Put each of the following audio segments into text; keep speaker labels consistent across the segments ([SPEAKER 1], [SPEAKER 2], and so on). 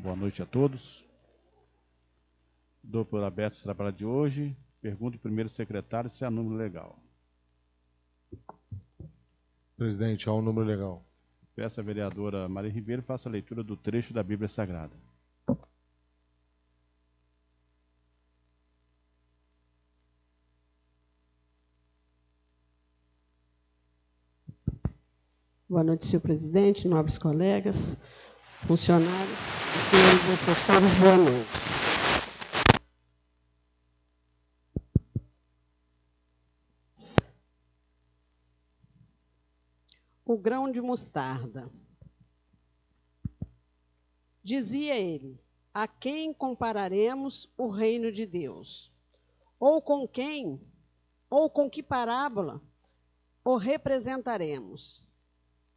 [SPEAKER 1] Boa noite a todos. Dou por aberto esse trabalho de hoje. Pergunto ao primeiro secretário se há número legal.
[SPEAKER 2] Presidente, há um número legal.
[SPEAKER 1] Peço à vereadora Maria Ribeiro faça a leitura do trecho da Bíblia Sagrada.
[SPEAKER 3] Boa noite, senhor presidente, nobres colegas, funcionários e senhores assessores, boa noite. O grão de mostarda. Dizia ele: a quem compararemos o reino de Deus? Ou com quem? Ou com que parábola o representaremos?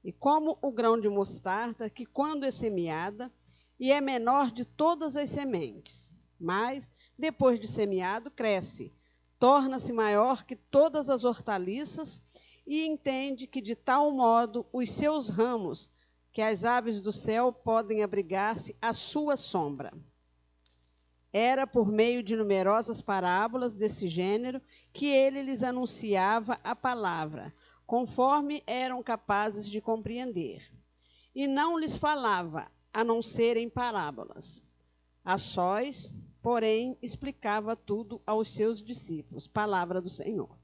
[SPEAKER 3] E como o grão de mostarda, que quando é semeada, e é menor de todas as sementes, mas, depois de semeado, cresce, torna-se maior que todas as hortaliças, e entende que de tal modo os seus ramos, que as aves do céu podem abrigar-se à sua sombra. Era por meio de numerosas parábolas desse gênero que ele lhes anunciava a palavra, conforme eram capazes de compreender. E não lhes falava, a não ser em parábolas. A sós, porém, explicava tudo aos seus discípulos. Palavra do Senhor.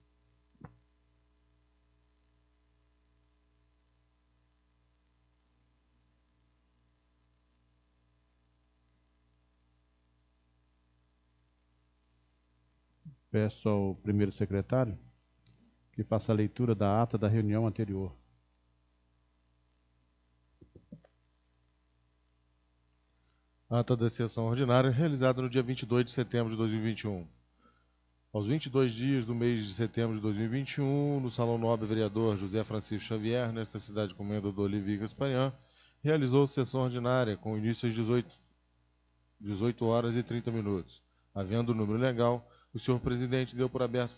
[SPEAKER 1] Peço ao primeiro secretário que faça a leitura da ata da reunião anterior.
[SPEAKER 2] Ata da sessão ordinária realizada no dia 22 de setembro de 2021. Aos 22 dias do mês de setembro de 2021, no Salão Nobre Vereador José Francisco Xavier, nesta cidade comendador Levi Gasparian, realizou sessão ordinária com início às 18 horas e 30 minutos. Havendo o número legal, o senhor presidente deu por aberto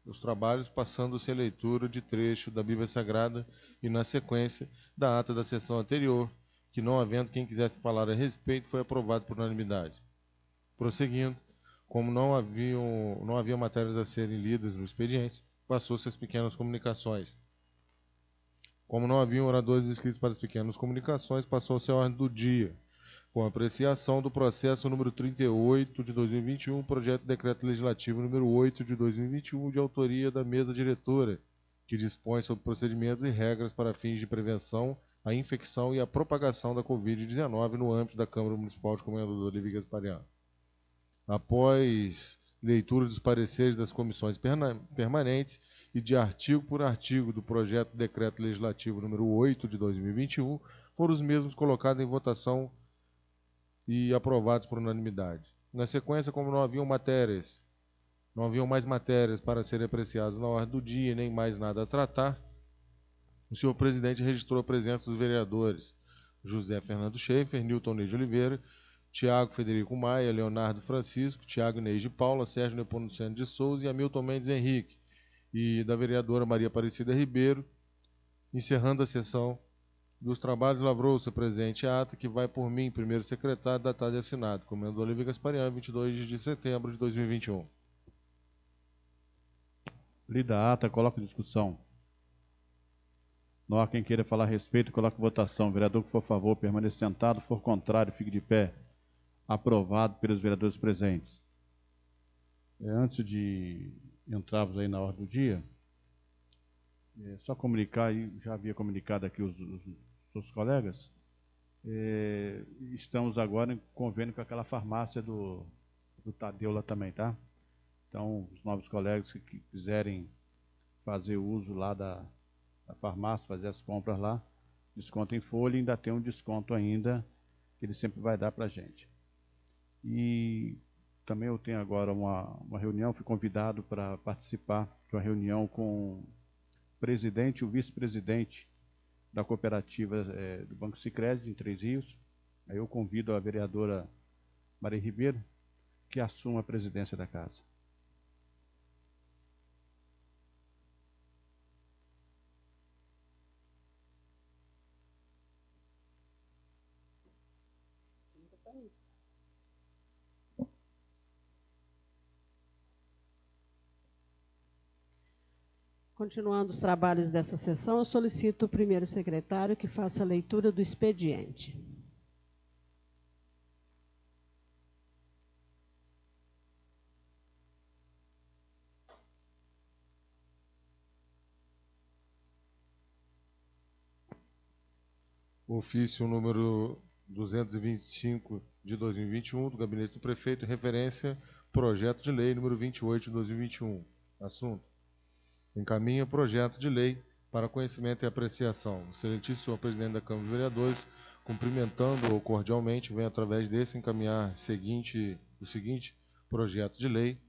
[SPEAKER 2] os trabalhos, passando-se a leitura de trecho da Bíblia Sagrada e, na sequência, da ata da sessão anterior, que, não havendo quem quisesse falar a respeito, foi aprovado por unanimidade. Prosseguindo, como não havia matérias a serem lidas no expediente, passou-se às pequenas comunicações. Como não haviam oradores inscritos para as pequenas comunicações, passou-se à ordem do dia, com apreciação do processo número 38 de 2021, projeto de decreto legislativo número 8 de 2021, de autoria da mesa diretora, que dispõe sobre procedimentos e regras para fins de prevenção à infecção e à propagação da Covid-19 no âmbito da Câmara Municipal de Comendador Levi Gasparian. Após leitura dos pareceres das comissões permanentes e de artigo por artigo do projeto de decreto legislativo número 8 de 2021, foram os mesmos colocados em votação e aprovados por unanimidade. Na sequência, como não haviam mais matérias para serem apreciadas na ordem do dia e nem mais nada a tratar, o senhor presidente registrou a presença dos vereadores José Fernando Schaefer, Nilton Ney de Oliveira, Tiago Federico Maia, Leonardo Francisco, Tiago Inês de Paula, Sérgio Nepomuceno de Souza e Hamilton Mendes Henrique, e da vereadora Maria Aparecida Ribeiro. Encerrando a sessão dos trabalhos, lavrou-se a presente ata, que vai por mim, primeiro secretário, datado e assinado, Comendador Levi Gasparian, 22 de setembro de 2021.
[SPEAKER 1] Lida a ata, coloco em discussão. Não há quem queira falar a respeito, coloque em votação. Vereador que for a favor, permaneça sentado. For contrário, fique de pé. Aprovado pelos vereadores presentes. Antes de entrarmos aí na ordem do dia, só comunicar, já havia comunicado aqui os colegas, estamos agora em convênio com aquela farmácia do Tadeu lá também, tá? Então, os novos colegas que quiserem fazer uso lá da farmácia, fazer as compras lá, desconto em folha, ainda tem um desconto ainda, que ele sempre vai dar para a gente. E também eu tenho agora uma reunião, fui convidado para participar de uma reunião com o presidente e o vice-presidente da cooperativa do Banco Sicredi, em Três Rios. Aí eu convido a vereadora Maria Ribeiro, que assuma a presidência da casa.
[SPEAKER 3] Continuando os trabalhos dessa sessão, eu solicito o primeiro secretário que faça a leitura do expediente.
[SPEAKER 2] Ofício número 225 de 2021, do Gabinete do Prefeito, referência projeto de lei número 28 de 2021. Assunto: encaminha projeto de lei para conhecimento e apreciação. Excelentíssimo senhor presidente da Câmara dos Vereadores, cumprimentando-o cordialmente, venho através desse encaminhar o seguinte projeto de lei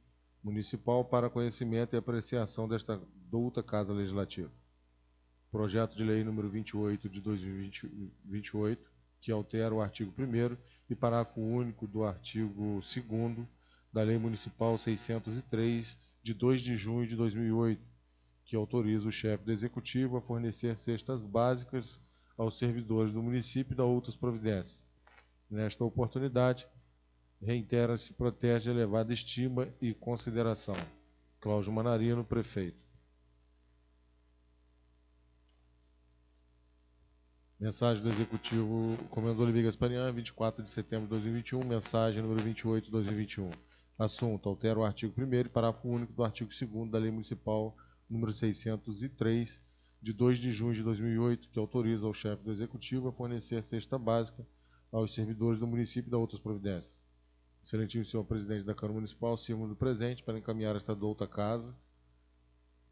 [SPEAKER 2] municipal para conhecimento e apreciação desta douta Casa Legislativa. Projeto de lei número 28 de 2028, que altera o artigo 1º e parágrafo único do artigo 2º da Lei Municipal 603, de 2 de junho de 2008, que autoriza o chefe do Executivo a fornecer cestas básicas aos servidores do município e dá outras providências. Nesta oportunidade, reitera-se e protege a elevada estima e consideração. Cláudio Manarino, prefeito. Mensagem do Executivo, Comendador Olivia Gasparian, 24 de setembro de 2021, mensagem número 28 de 2021. Assunto: altera o artigo 1º e parágrafo único do artigo 2º da Lei Municipal número 603, de 2 de junho de 2008, que autoriza o chefe do Executivo a fornecer a cesta básica aos servidores do município e da outras providências. Excelentíssimo senhor presidente da Câmara Municipal, sirvo do presente para encaminhar esta douta casa,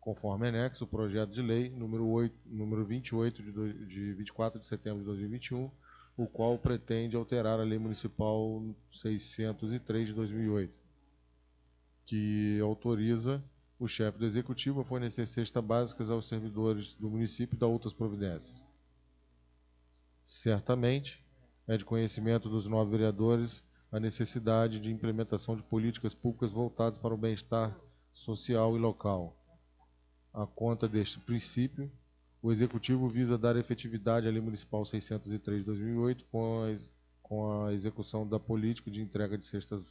[SPEAKER 2] conforme anexo, o projeto de lei número 28 de 24 de setembro de 2021, o qual pretende alterar a Lei Municipal 603 de 2008, que autoriza o chefe do Executivo a fornecer cestas básicas aos servidores do município e da outras providências. Certamente, é de conhecimento dos 9 vereadores a necessidade de implementação de políticas públicas voltadas para o bem-estar social e local. A conta deste princípio, o Executivo visa dar efetividade à Lei Municipal 603 de 2008 com a execução da política de entrega de cestas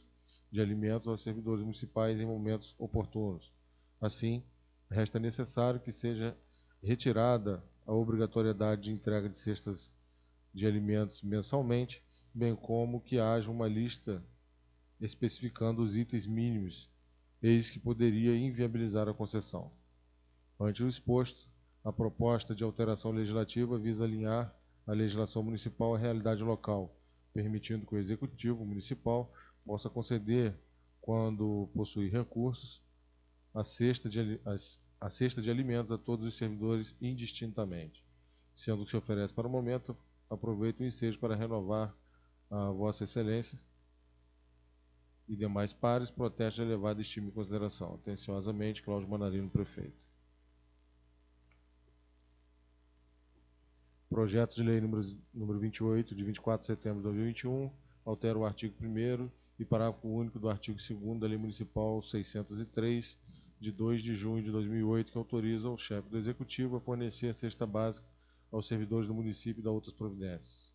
[SPEAKER 2] de alimentos aos servidores municipais em momentos oportunos. Assim, resta necessário que seja retirada a obrigatoriedade de entrega de cestas de alimentos mensalmente, bem como que haja uma lista especificando os itens mínimos, eis que poderia inviabilizar a concessão. Ante o exposto, a proposta de alteração legislativa visa alinhar a legislação municipal à realidade local, permitindo que o Executivo Municipal possa conceder, quando possuir recursos, a cesta de alimentos a todos os servidores indistintamente. Sendo o que se oferece para o momento, aproveito o ensejo para renovar a Vossa Excelência e demais pares, protege a elevada estima e consideração. Atenciosamente, Cláudio Manarino, prefeito. Projeto de lei número 28, de 24 de setembro de 2021, altera o artigo 1º e parágrafo único do artigo 2º da Lei Municipal 603, de 2 de junho de 2008, que autoriza o chefe do Executivo a fornecer a cesta básica aos servidores do município e da outras providências.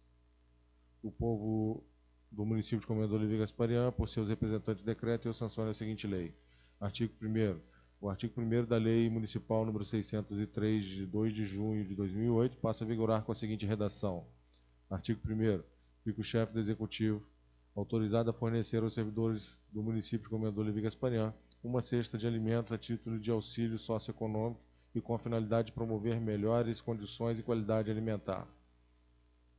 [SPEAKER 2] O povo do município de Comendador Olivia Gasparian, por seus representantes, decreta e eu sanciono a seguinte lei. Artigo 1º. O artigo 1º da Lei Municipal número 603, de 2 de junho de 2008, passa a vigorar com a seguinte redação. Artigo 1º. Fica o chefe do Executivo autorizado a fornecer aos servidores do município de Comendador Olivia Gasparian uma cesta de alimentos a título de auxílio socioeconômico e com a finalidade de promover melhores condições e qualidade alimentar.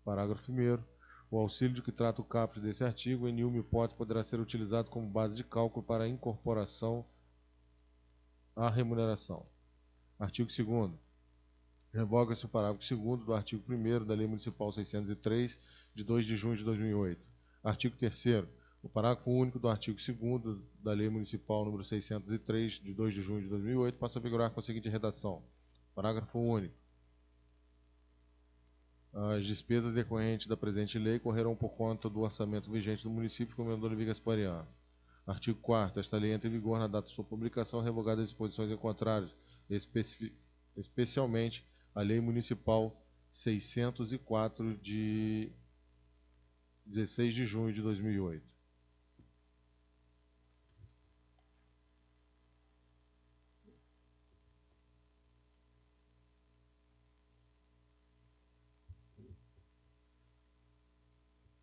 [SPEAKER 2] Parágrafo 1º. O auxílio de que trata o caput desse artigo, em nenhuma hipótese, poderá ser utilizado como base de cálculo para a incorporação à remuneração. Artigo 2º. Revoga-se o parágrafo 2º do artigo 1º da Lei Municipal 603, de 2 de junho de 2008. Artigo 3º. O parágrafo único do artigo 2º da Lei Municipal número 603, de 2 de junho de 2008, passa a vigorar com a seguinte redação. Parágrafo único. As despesas decorrentes da presente lei correrão por conta do orçamento vigente do município de Comendador Olivia Gasparian. Artigo 4º. Esta lei entra em vigor na data de sua publicação, revogada as disposições em contrário, especialmente a Lei Municipal 604 de 16 de junho de 2008.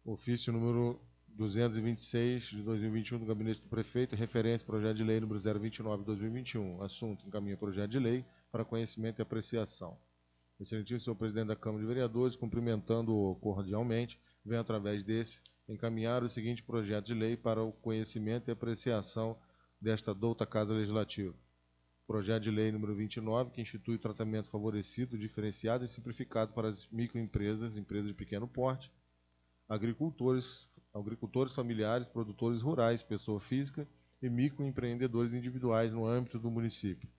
[SPEAKER 2] Ofício número 226 de 2021 do Gabinete do Prefeito, referência projeto de lei número 029 de 2021. Assunto: encaminha projeto de lei para conhecimento e apreciação. Excelentíssimo senhor presidente da Câmara de Vereadores, cumprimentando-o cordialmente, vem através desse encaminhar o seguinte projeto de lei para o conhecimento e apreciação desta douta Casa Legislativa. Projeto de lei número 29, que institui o tratamento favorecido, diferenciado e simplificado para as microempresas, empresas de pequeno porte, agricultores familiares, produtores rurais, pessoa física e microempreendedores individuais no âmbito do município,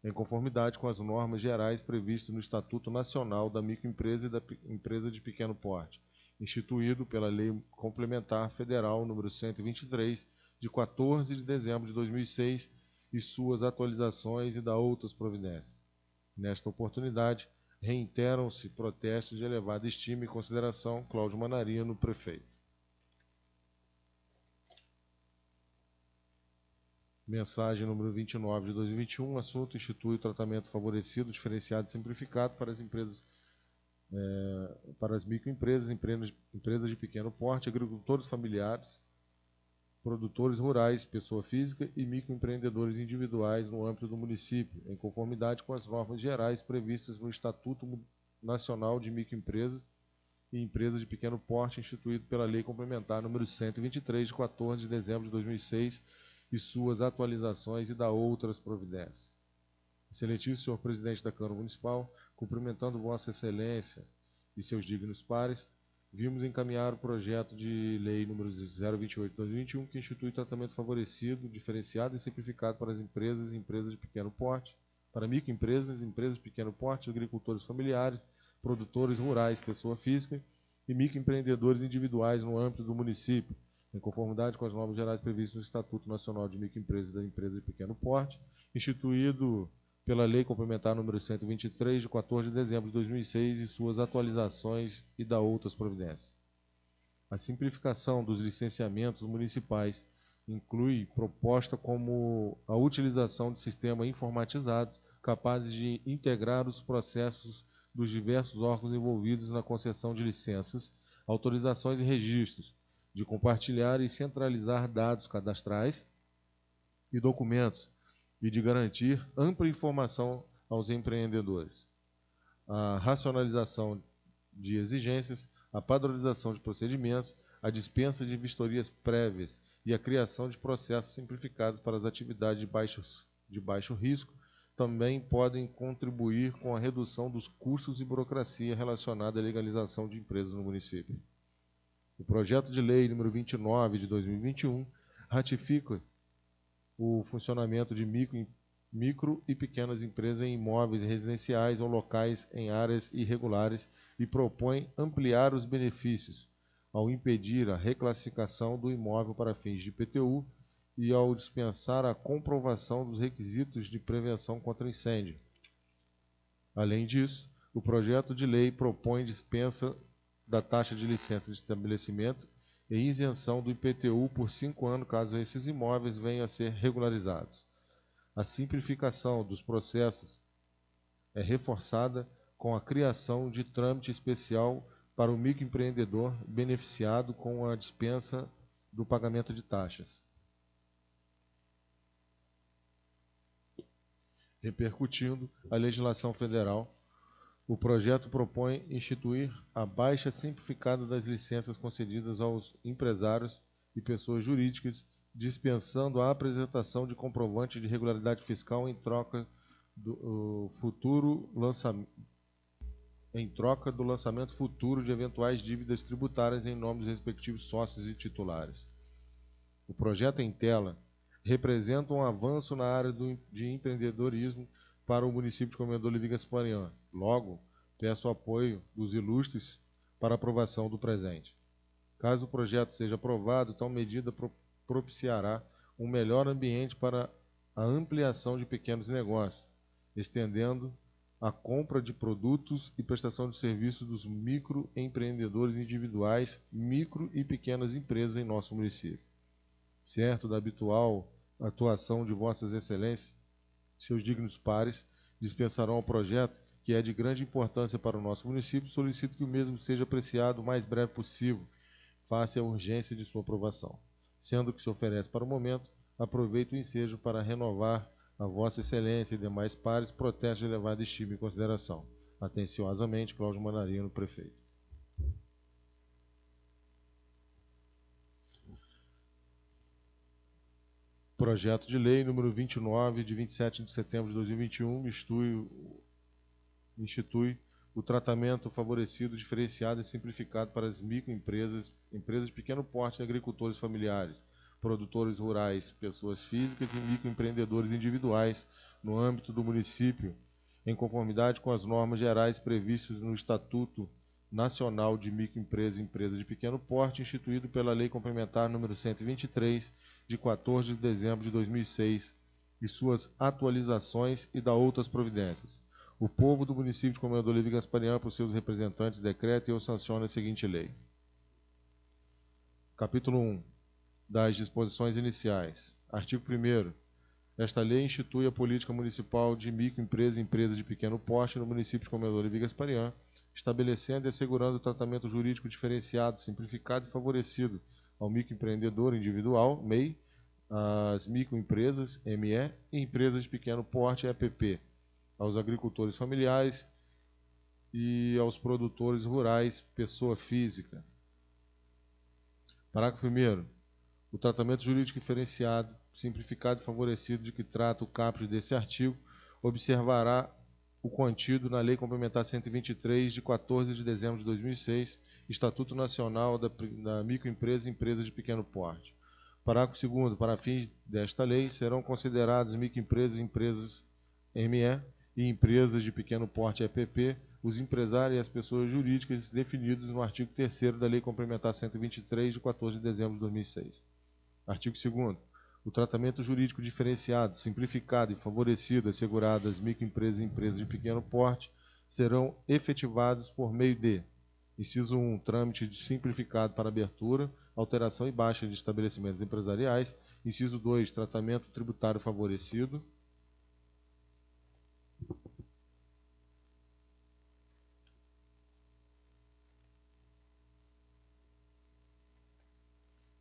[SPEAKER 2] em conformidade com as normas gerais previstas no Estatuto Nacional da Microempresa e da Empresa de Pequeno Porte, instituído pela Lei Complementar Federal número 123, de 14 de dezembro de 2006, e suas atualizações e da outras providências. Nesta oportunidade, reiteram-se protestos de elevada estima e consideração. Cláudio Manarino, prefeito. Mensagem número 29 de 2021, assunto: institui o tratamento favorecido, diferenciado e simplificado para as empresas, para as microempresas, empresas de pequeno porte, agricultores familiares, produtores rurais, pessoa física e microempreendedores individuais no âmbito do município, em conformidade com as normas gerais previstas no Estatuto Nacional de Microempresas e Empresas de Pequeno Porte, instituído pela Lei Complementar número 123, de 14 de dezembro de 2006, e suas atualizações e da outras providências. Excelentíssimo senhor presidente da Câmara Municipal, cumprimentando Vossa Excelência e seus dignos pares, vimos encaminhar o projeto de lei número 028 de 2021, que institui tratamento favorecido, diferenciado e simplificado para as empresas e empresas de pequeno porte, para microempresas, empresas de pequeno porte, agricultores familiares, produtores rurais, pessoa física e microempreendedores individuais no âmbito do município, em conformidade com as normas gerais previstas no Estatuto Nacional de Microempresas e da Empresa de Pequeno Porte, instituído pela Lei Complementar número 123, de 14 de dezembro de 2006, e suas atualizações e da outras providências. A simplificação dos licenciamentos municipais inclui proposta como a utilização de sistemas informatizados capazes de integrar os processos dos diversos órgãos envolvidos na concessão de licenças, autorizações e registros, de compartilhar e centralizar dados cadastrais e documentos, e de garantir ampla informação aos empreendedores. A racionalização de exigências, a padronização de procedimentos, a dispensa de vistorias prévias e a criação de processos simplificados para as atividades de baixo risco também podem contribuir com a redução dos custos e burocracia relacionada à legalização de empresas no município. O projeto de lei número 29 de 2021 ratifica o funcionamento de micro e pequenas empresas em imóveis residenciais ou locais em áreas irregulares e propõe ampliar os benefícios, ao impedir a reclassificação do imóvel para fins de IPTU e ao dispensar a comprovação dos requisitos de prevenção contra incêndio. Além disso, o projeto de lei propõe dispensa da taxa de licença de estabelecimento e isenção do IPTU por 5 anos, caso esses imóveis venham a ser regularizados. A simplificação dos processos é reforçada com a criação de trâmite especial para o microempreendedor beneficiado com a dispensa do pagamento de taxas. Repercutindo a legislação federal, o projeto propõe instituir a baixa simplificada das licenças concedidas aos empresários e pessoas jurídicas, dispensando a apresentação de comprovante de regularidade fiscal em troca do lançamento futuro de eventuais dívidas tributárias em nome dos respectivos sócios e titulares. O projeto em tela representa um avanço na área de empreendedorismo para o município de Comendador Levi Gasparian. Logo, peço o apoio dos ilustres para aprovação do presente. Caso o projeto seja aprovado, tal medida propiciará um melhor ambiente para a ampliação de pequenos negócios, estendendo a compra de produtos e prestação de serviços dos microempreendedores individuais, micro e pequenas empresas em nosso município. Certo da habitual atuação de Vossas Excelências, seus dignos pares dispensarão ao projeto, que é de grande importância para o nosso município, solicito que o mesmo seja apreciado o mais breve possível, face à urgência de sua aprovação. Sendo o que se oferece para o momento, aproveito o ensejo para renovar a Vossa Excelência e demais pares protesto de elevada estima e consideração. Atenciosamente, Cláudio Manarino, prefeito. Projeto de lei número 29, de 27 de setembro de 2021, institui o tratamento favorecido, diferenciado e simplificado para as microempresas, empresas de pequeno porte e agricultores familiares, produtores rurais, pessoas físicas e microempreendedores individuais no âmbito do município, em conformidade com as normas gerais previstas no Estatuto Nacional de Microempresas e Empresas de Pequeno Porte, instituído pela Lei Complementar número 123, de 14 de dezembro de 2006, e suas atualizações e da outras providências. O povo do município de Comendador Olívio Gasparian, por seus representantes, decreta e eu sanciono a seguinte lei. Capítulo 1. Das disposições iniciais. Artigo 1º. Esta lei institui a política municipal de microempresas e empresas de pequeno porte no município de Comendador Olívio Gasparian, estabelecendo e assegurando o tratamento jurídico diferenciado, simplificado e favorecido ao microempreendedor individual, MEI, às microempresas, ME, e empresas de pequeno porte, EPP, aos agricultores familiares e aos produtores rurais, pessoa física. Parágrafo 1º. O tratamento jurídico diferenciado, simplificado e favorecido de que trata o caput desse artigo observará o contido na Lei Complementar 123, de 14 de dezembro de 2006, Estatuto Nacional da Microempresa e Empresa de Pequeno Porte. Parágrafo 2º. Para fins desta lei, serão consideradas microempresas e empresas ME e empresas de pequeno porte EPP, os empresários e as pessoas jurídicas definidos no artigo 3º da Lei Complementar 123, de 14 de dezembro de 2006. Artigo 2º. O tratamento jurídico diferenciado, simplificado e favorecido assegurado às microempresas e empresas de pequeno porte serão efetivados por meio de: inciso 1, trâmite simplificado para abertura, alteração e baixa de estabelecimentos empresariais; inciso 2, tratamento tributário favorecido;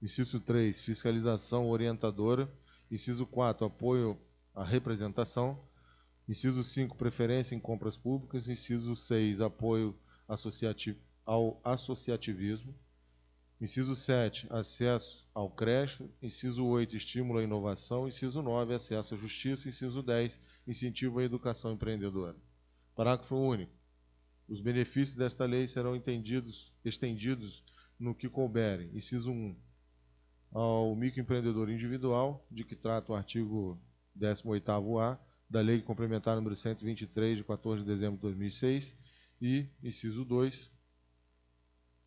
[SPEAKER 2] inciso 3, fiscalização orientadora; inciso 4, apoio à representação; inciso 5, preferência em compras públicas; inciso 6, apoio ao associativismo; inciso 7, acesso ao crédito; inciso 8, estímulo à inovação; inciso 9, acesso à justiça; inciso 10, incentivo à educação empreendedora. Parágrafo único. Os benefícios desta lei serão estendidos no que couberem: inciso 1, ao microempreendedor individual, de que trata o artigo 18º-A da Lei Complementar número 123, de 14 de dezembro de 2006, e, inciso 2,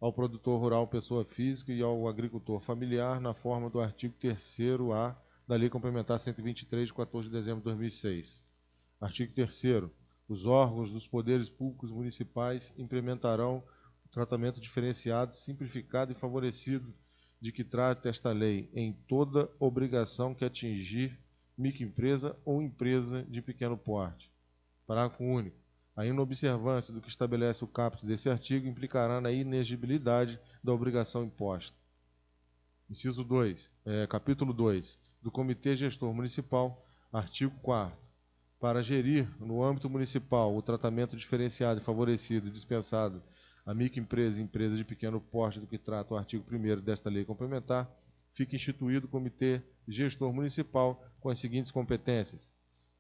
[SPEAKER 2] ao produtor rural, pessoa física, e ao agricultor familiar, na forma do artigo 3º-A da Lei Complementar 123, de 14 de dezembro de 2006. Artigo 3º. Os órgãos dos poderes públicos municipais implementarão o tratamento diferenciado, simplificado e favorecido de que trata esta lei em toda obrigação que atingir microempresa ou empresa de pequeno porte. Parágrafo único. A inobservância do que estabelece o caput desse artigo implicará na inexigibilidade da obrigação imposta. Inciso 2, capítulo 2, do Comitê Gestor Municipal, artigo 4º. Para gerir, no âmbito municipal, o tratamento diferenciado e favorecido dispensado a microempresa e empresa de pequeno porte do que trata o artigo 1º desta lei complementar, fica instituído o Comitê Gestor Municipal com as seguintes competências.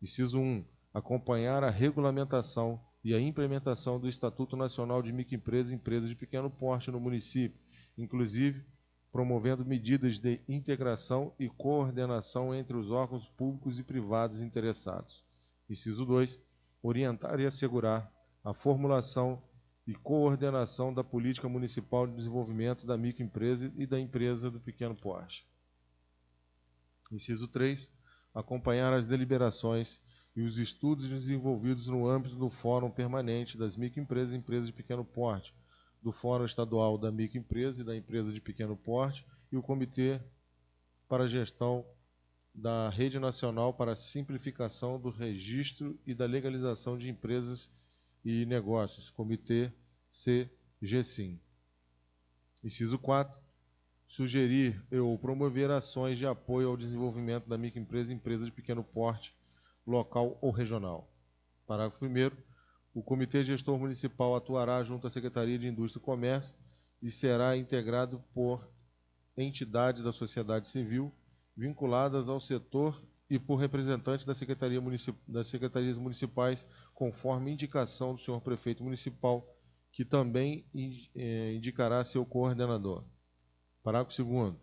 [SPEAKER 2] Inciso 1, acompanhar a regulamentação e a implementação do Estatuto Nacional de Microempresas e Empresas de Pequeno Porte no município, inclusive promovendo medidas de integração e coordenação entre os órgãos públicos e privados interessados. Inciso 2, orientar e assegurar a formulação e coordenação da política municipal de desenvolvimento da microempresa e da empresa do pequeno porte. Inciso 3, acompanhar as deliberações e os estudos desenvolvidos no âmbito do Fórum Permanente das Microempresas e Empresas de Pequeno Porte, do Fórum Estadual da Microempresa e da Empresa de Pequeno Porte e o Comitê para a Gestão da Rede Nacional para a Simplificação do Registro e da Legalização de Empresas e Negócios, Comitê CGSIM. Inciso 4. Sugerir ou promover ações de apoio ao desenvolvimento da microempresa e empresa de pequeno porte, local ou regional. Parágrafo 1º. O Comitê Gestor Municipal atuará junto à Secretaria de Indústria e Comércio e será integrado por entidades da sociedade civil vinculadas ao setor e por representantes das secretarias municipais, conforme indicação do senhor prefeito municipal, que também indicará seu coordenador. Parágrafo 2º.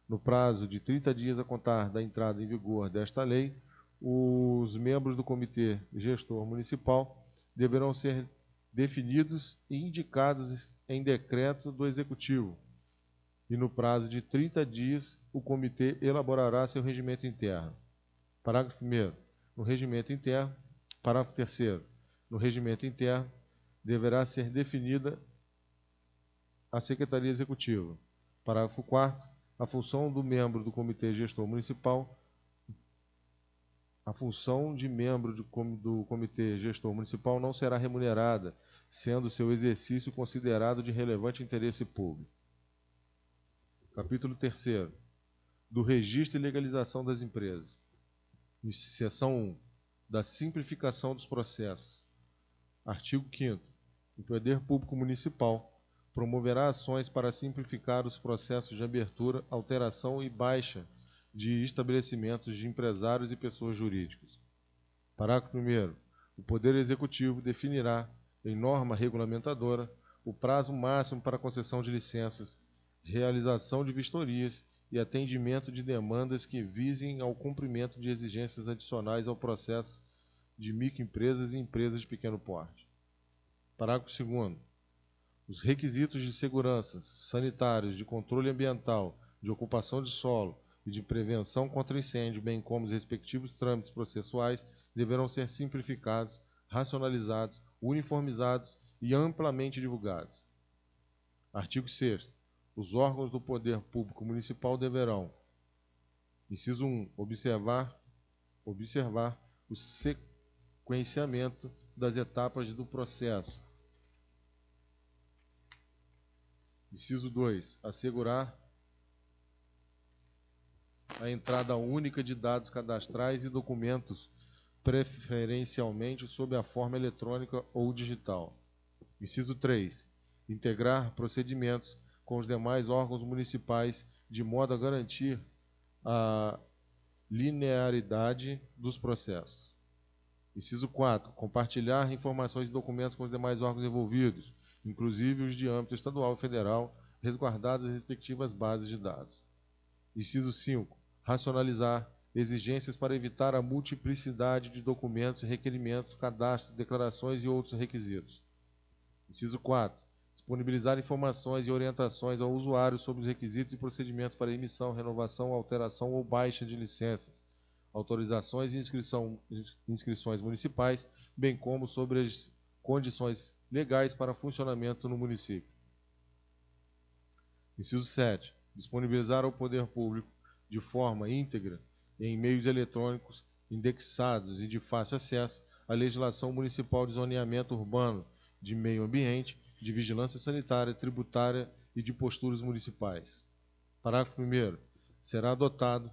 [SPEAKER 2] No prazo de 30 dias a contar da entrada em vigor desta lei, os membros do Comitê Gestor Municipal deverão ser definidos e indicados em decreto do Executivo. E no prazo de 30 dias, o Comitê elaborará seu regimento interno. Parágrafo 1º. No regimento interno, parágrafo 3º. No regimento interno, deverá ser definida a Secretaria Executiva. Parágrafo 4º. A função do membro do Comitê Gestor Municipal, a função de membro do Comitê Gestor Municipal não será remunerada, sendo seu exercício considerado de relevante interesse público. Capítulo 3º. Do registro e legalização das empresas. Seção 1. Da simplificação dos processos. Artigo 5º. O Poder Público Municipal promoverá ações para simplificar os processos de abertura, alteração e baixa de estabelecimentos de empresários e pessoas jurídicas. Parágrafo 1º. O Poder Executivo definirá, em norma regulamentadora, o prazo máximo para concessão de licenças, realização de vistorias e atendimento de demandas que visem ao cumprimento de exigências adicionais ao processo de microempresas e empresas de pequeno porte. Parágrafo 2º. Os requisitos de segurança, sanitários, de controle ambiental, de ocupação de solo e de prevenção contra incêndio, bem como os respectivos trâmites processuais, deverão ser simplificados, racionalizados, uniformizados e amplamente divulgados. Artigo 6º. Os órgãos do Poder Público Municipal deverão: inciso 1. Observar o sequenciamento das etapas do processo. Inciso 2. Assegurar a entrada única de dados cadastrais e documentos, preferencialmente sob a forma eletrônica ou digital. Inciso 3. Integrar procedimentos com os demais órgãos municipais, de modo a garantir a linearidade dos processos. Inciso 4. Compartilhar informações e documentos com os demais órgãos envolvidos, inclusive os de âmbito estadual e federal, resguardadas as respectivas bases de dados. Inciso 5. Racionalizar exigências para evitar a multiplicidade de documentos, requerimentos, cadastros, declarações e outros requisitos. Inciso 4. Disponibilizar informações e orientações ao usuário sobre os requisitos e procedimentos para emissão, renovação, alteração ou baixa de licenças, autorizações e inscrições municipais, bem como sobre as condições legais para funcionamento no município. Inciso 7. Disponibilizar ao Poder Público, de forma íntegra, em meios eletrônicos, indexados e de fácil acesso, a legislação municipal de zoneamento urbano, de meio ambiente, de vigilância sanitária, tributária e de posturas municipais. Parágrafo 1º. Será adotado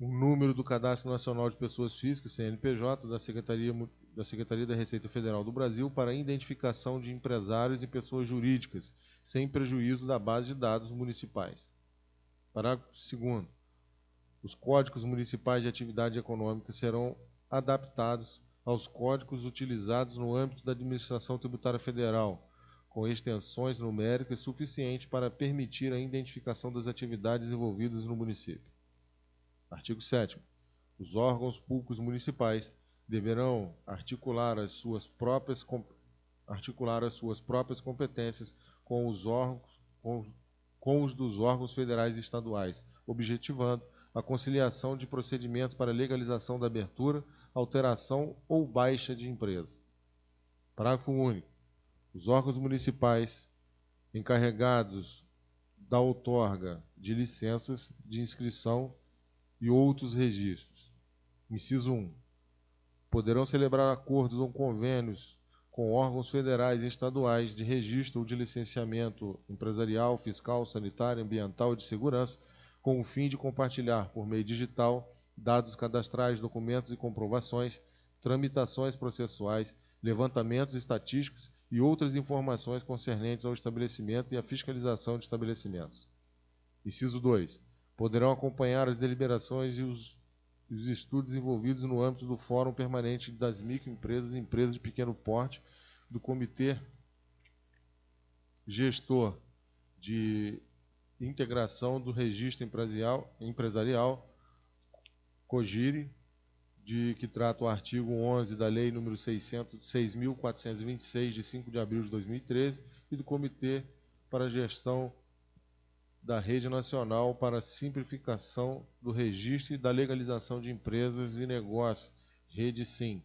[SPEAKER 2] o número do Cadastro Nacional de Pessoas Físicas, CNPJ, da Secretaria da Receita Federal do Brasil para a identificação de empresários e pessoas jurídicas, sem prejuízo da base de dados municipais. Parágrafo 2º. Os códigos municipais de atividade econômica serão adaptados aos códigos utilizados no âmbito da Administração Tributária Federal, com extensões numéricas suficientes para permitir a identificação das atividades envolvidas no município. Artigo 7º. Os órgãos públicos municipais deverão articular as suas próprias competências com os dos órgãos federais e estaduais, objetivando a conciliação de procedimentos para legalização da abertura, alteração ou baixa de empresa. Parágrafo único. Os órgãos municipais encarregados da outorga de licenças de inscrição e outros registros. Inciso 1. Poderão celebrar acordos ou convênios com órgãos federais e estaduais de registro ou de licenciamento empresarial, fiscal, sanitário, ambiental e de segurança, com o fim de compartilhar, por meio digital, dados cadastrais, documentos e comprovações, tramitações processuais, levantamentos estatísticos e outras informações concernentes ao estabelecimento e à fiscalização de estabelecimentos. Inciso 2. Poderão acompanhar as deliberações e os estudos envolvidos no âmbito do Fórum Permanente das Microempresas e Empresas de Pequeno Porte, do Comitê Gestor de Integração do Registro Empresarial, COGIRE, de que trata o artigo 11 da Lei nº 6.426, de 5 de abril de 2013, e do Comitê para a Gestão da Rede Nacional para a Simplificação do Registro e da Legalização de Empresas e Negócios, Rede Sim,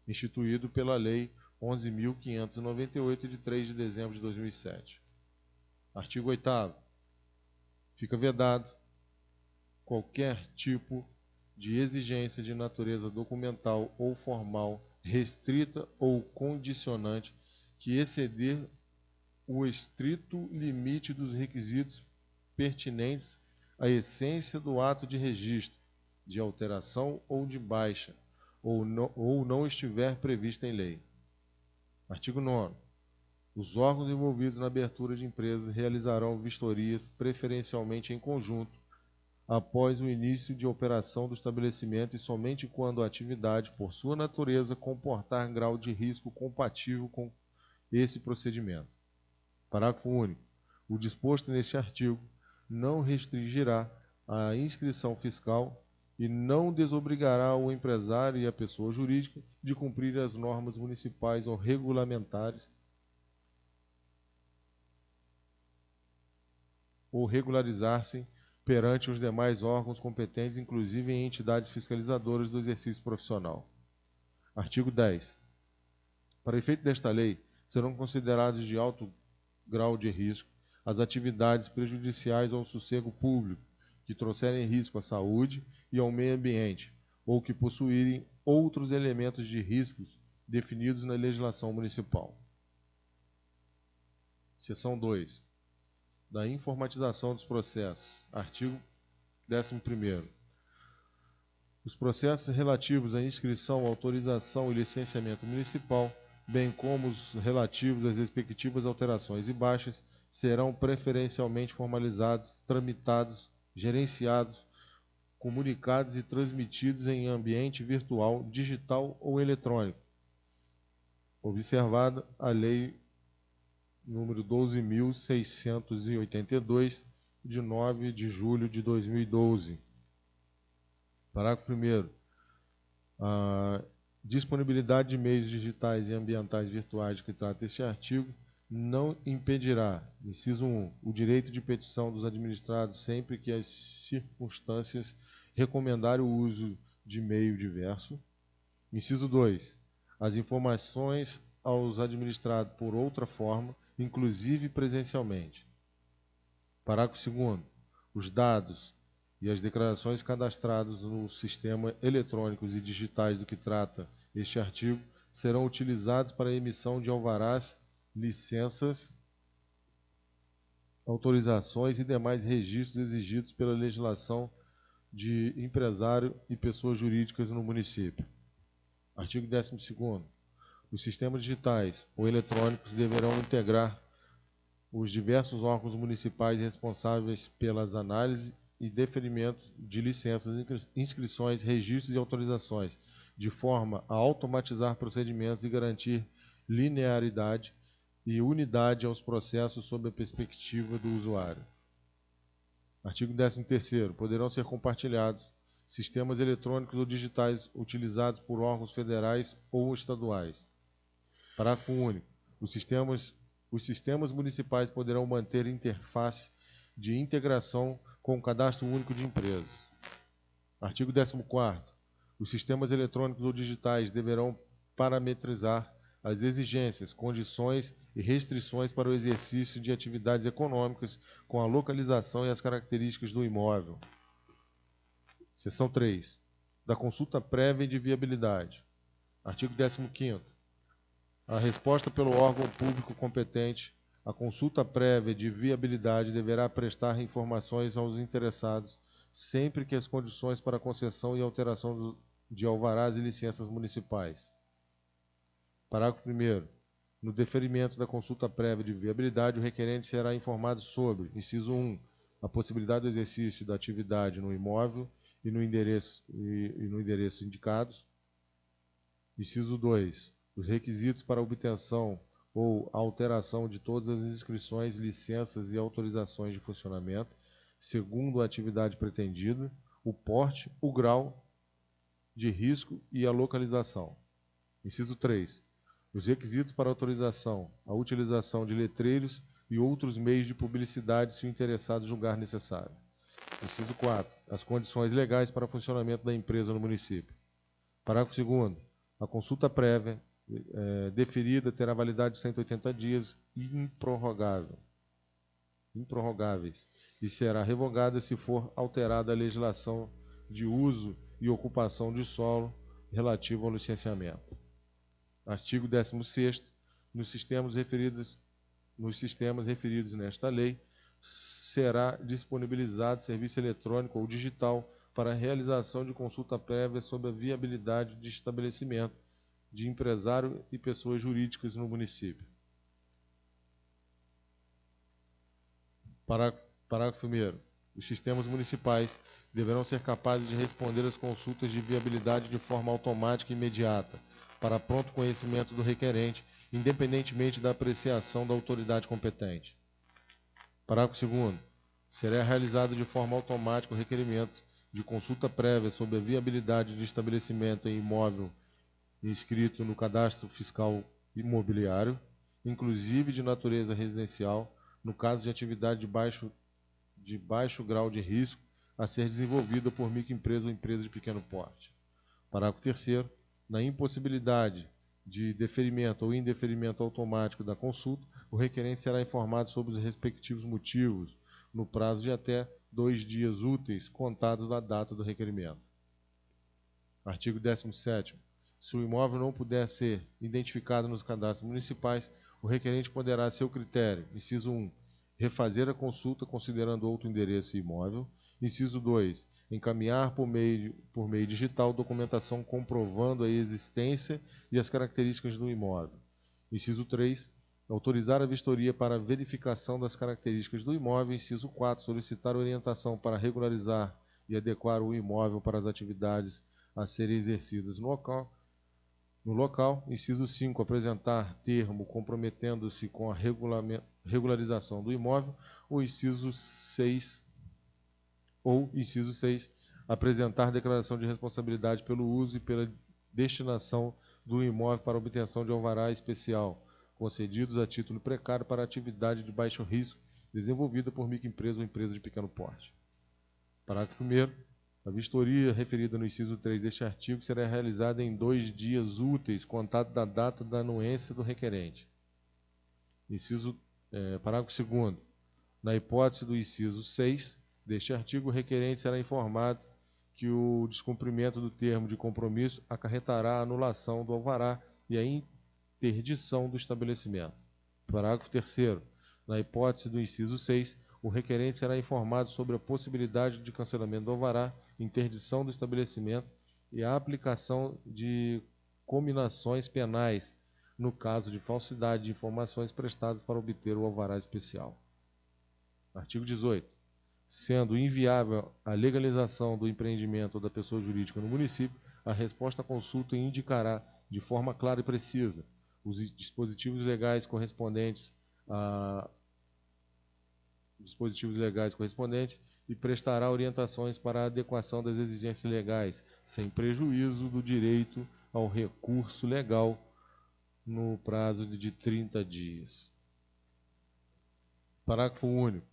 [SPEAKER 2] instituído pela Lei 11.598, de 3 de dezembro de 2007. Artigo 8º. Fica vedado qualquer tipo de exigência de natureza documental ou formal, restrita ou condicionante, que exceder o estrito limite dos requisitos pertinentes à essência do ato de registro, de alteração ou de baixa, ou não estiver prevista em lei. Artigo 9º. Os órgãos envolvidos na abertura de empresas realizarão vistorias, preferencialmente em conjunto, após o início de operação do estabelecimento e somente quando a atividade, por sua natureza, comportar grau de risco compatível com esse procedimento. Parágrafo único. O disposto neste artigo não restringirá a inscrição fiscal e não desobrigará o empresário e a pessoa jurídica de cumprir as normas municipais ou regulamentares ou regularizar-se perante os demais órgãos competentes, inclusive em entidades fiscalizadoras do exercício profissional. Artigo 10. Para efeito desta lei, serão considerados de alto grau de risco as atividades prejudiciais ao sossego público, que trouxerem risco à saúde e ao meio ambiente, ou que possuírem outros elementos de riscos definidos na legislação municipal. Seção 2. Da informatização dos processos. Artigo 11º. Os processos relativos à inscrição, autorização e licenciamento municipal, bem como os relativos às respectivas alterações e baixas, serão preferencialmente formalizados, tramitados, gerenciados, comunicados e transmitidos em ambiente virtual, digital ou eletrônico, observada a Lei número 12.682, de 9 de julho de 2012. Parágrafo 1º. A disponibilidade de meios digitais e ambientais virtuais de que trata este artigo não impedirá, inciso 1, o direito de petição dos administrados sempre que as circunstâncias recomendarem o uso de meio diverso. Inciso 2, as informações aos administrados por outra forma, inclusive presencialmente. Parágrafo 2º. Os dados e as declarações cadastrados no sistema eletrônicos e digitais do que trata este artigo serão utilizados para a emissão de alvarás, licenças, autorizações e demais registros exigidos pela legislação de empresário e pessoas jurídicas no município. Artigo 12º. Os sistemas digitais ou eletrônicos deverão integrar os diversos órgãos municipais responsáveis pelas análises e deferimentos de licenças, inscrições, registros e autorizações, de forma a automatizar procedimentos e garantir linearidade e unidade aos processos sob a perspectiva do usuário. Artigo 13º. Poderão ser compartilhados sistemas eletrônicos ou digitais utilizados por órgãos federais ou estaduais. Parágrafo único. Os sistemas municipais poderão manter interface de integração com o Cadastro Único de Empresas. Artigo 14º. Os sistemas eletrônicos ou digitais deverão parametrizar as exigências, condições e restrições para o exercício de atividades econômicas com a localização e as características do imóvel. Seção 3. Da consulta prévia e de viabilidade. Artigo 15º. A resposta pelo órgão público competente à consulta prévia de viabilidade deverá prestar informações aos interessados sempre que as condições para concessão e alteração de alvarás e licenças municipais. Parágrafo 1º. No deferimento da consulta prévia de viabilidade, o requerente será informado sobre, inciso 1, a possibilidade do exercício da atividade no imóvel e no endereço indicados. Inciso 2, os requisitos para obtenção ou alteração de todas as inscrições, licenças e autorizações de funcionamento, segundo a atividade pretendida, o porte, o grau de risco e a localização. Inciso 3, os requisitos para autorização, a utilização de letreiros e outros meios de publicidade se o interessado julgar necessário. Inciso 4, as condições legais para funcionamento da empresa no município. Parágrafo 2º, a consulta prévia deferida terá validade de 180 dias improrrogáveis e será revogada se for alterada a legislação de uso e ocupação de solo relativo ao licenciamento. Artigo 16º. Nos sistemas referidos nesta lei, será disponibilizado serviço eletrônico ou digital para a realização de consulta prévia sobre a viabilidade de estabelecimento de empresário e pessoas jurídicas no município. Parágrafo 1º. Os sistemas municipais deverão ser capazes de responder às consultas de viabilidade de forma automática e imediata, para pronto conhecimento do requerente, independentemente da apreciação da autoridade competente. Parágrafo 2º. Será realizado de forma automática o requerimento de consulta prévia sobre a viabilidade de estabelecimento em imóvel inscrito no Cadastro Fiscal Imobiliário, inclusive de natureza residencial, no caso de atividade de baixo grau de risco a ser desenvolvida por microempresa ou empresa de pequeno porte. Parágrafo 3º. Na impossibilidade de deferimento ou indeferimento automático da consulta, o requerente será informado sobre os respectivos motivos, no prazo de até 2 dias úteis contados da data do requerimento. Artigo 17º. Se o imóvel não puder ser identificado nos cadastros municipais, o requerente poderá, a seu critério, inciso 1, refazer a consulta considerando outro endereço e imóvel. Inciso 2, encaminhar por meio digital documentação comprovando a existência e as características do imóvel. Inciso 3, autorizar a vistoria para verificação das características do imóvel. Inciso 4, solicitar orientação para regularizar e adequar o imóvel para as atividades a serem exercidas no local. Inciso 5, apresentar termo comprometendo-se com a regularização do imóvel. Ou inciso 6, apresentar declaração de responsabilidade pelo uso e pela destinação do imóvel para obtenção de alvará especial, concedidos a título precário para atividade de baixo risco desenvolvida por microempresa ou empresa de pequeno porte. Parágrafo 1º. A vistoria referida no inciso 3 deste artigo será realizada em 2 dias úteis, contado da data da anuência do requerente. Parágrafo 2º. Na hipótese do inciso 6 deste artigo, o requerente será informado que o descumprimento do termo de compromisso acarretará a anulação do alvará e a interdição do estabelecimento. Parágrafo 3º. Na hipótese do inciso 6, o requerente será informado sobre a possibilidade de cancelamento do alvará, interdição do estabelecimento e a aplicação de cominações penais no caso de falsidade de informações prestadas para obter o alvará especial. Artigo 18. Sendo inviável a legalização do empreendimento ou da pessoa jurídica no município, a resposta à consulta indicará de forma clara e precisa os dispositivos legais correspondentes e prestará orientações para a adequação das exigências legais, sem prejuízo do direito ao recurso legal no prazo de 30 dias. Parágrafo único.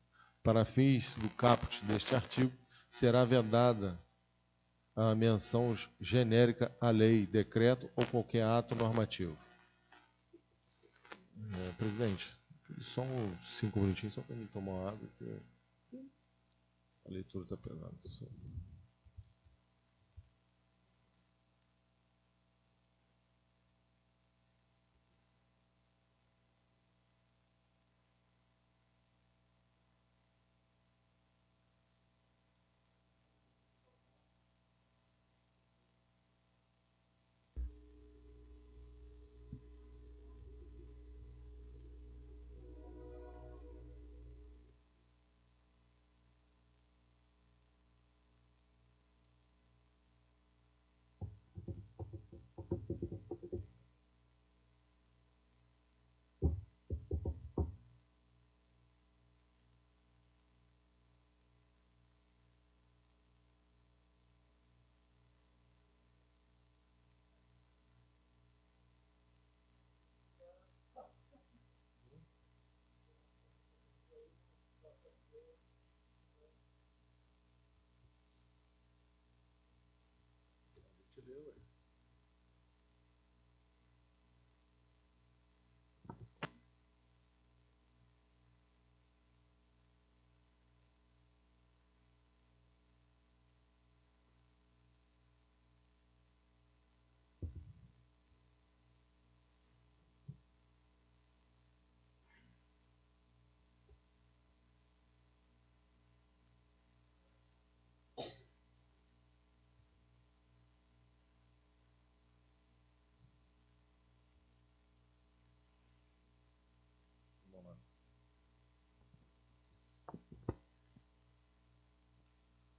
[SPEAKER 2] Para fins do caput deste artigo, será vedada a menção genérica à lei, decreto ou qualquer ato normativo. Presidente, só uns 5 minutinhos só para mim tomar uma água, porque a leitura está pesada.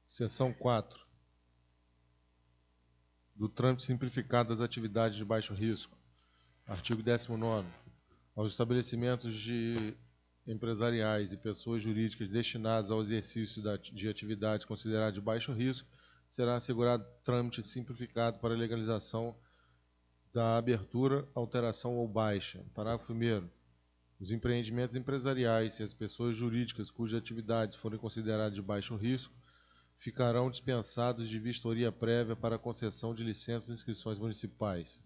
[SPEAKER 2] Seção 4. Do trâmite simplificado das atividades de baixo risco. Artigo 19º. Aos estabelecimentos empresariais e pessoas jurídicas destinadas ao exercício de atividades consideradas de baixo risco, será assegurado trâmite simplificado para a legalização da abertura, alteração ou baixa. Parágrafo 1º. Os empreendimentos empresariais e as pessoas jurídicas cujas atividades forem consideradas de baixo risco ficarão dispensados de vistoria prévia para a concessão de licenças e inscrições municipais.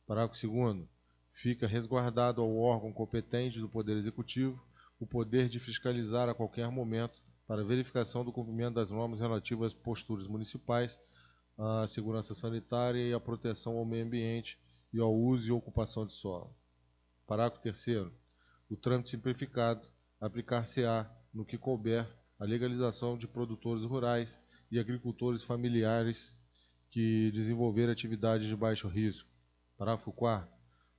[SPEAKER 2] Parágrafo 2º. Fica resguardado ao órgão competente do Poder Executivo o poder de fiscalizar a qualquer momento para verificação do cumprimento das normas relativas às posturas municipais, à segurança sanitária e à proteção ao meio ambiente e ao uso e ocupação de solo. Parágrafo 3º. O trâmite simplificado aplicar-se-á, no que couber, a legalização de produtores rurais e agricultores familiares que desenvolverem atividades de baixo risco. Parágrafo 4º.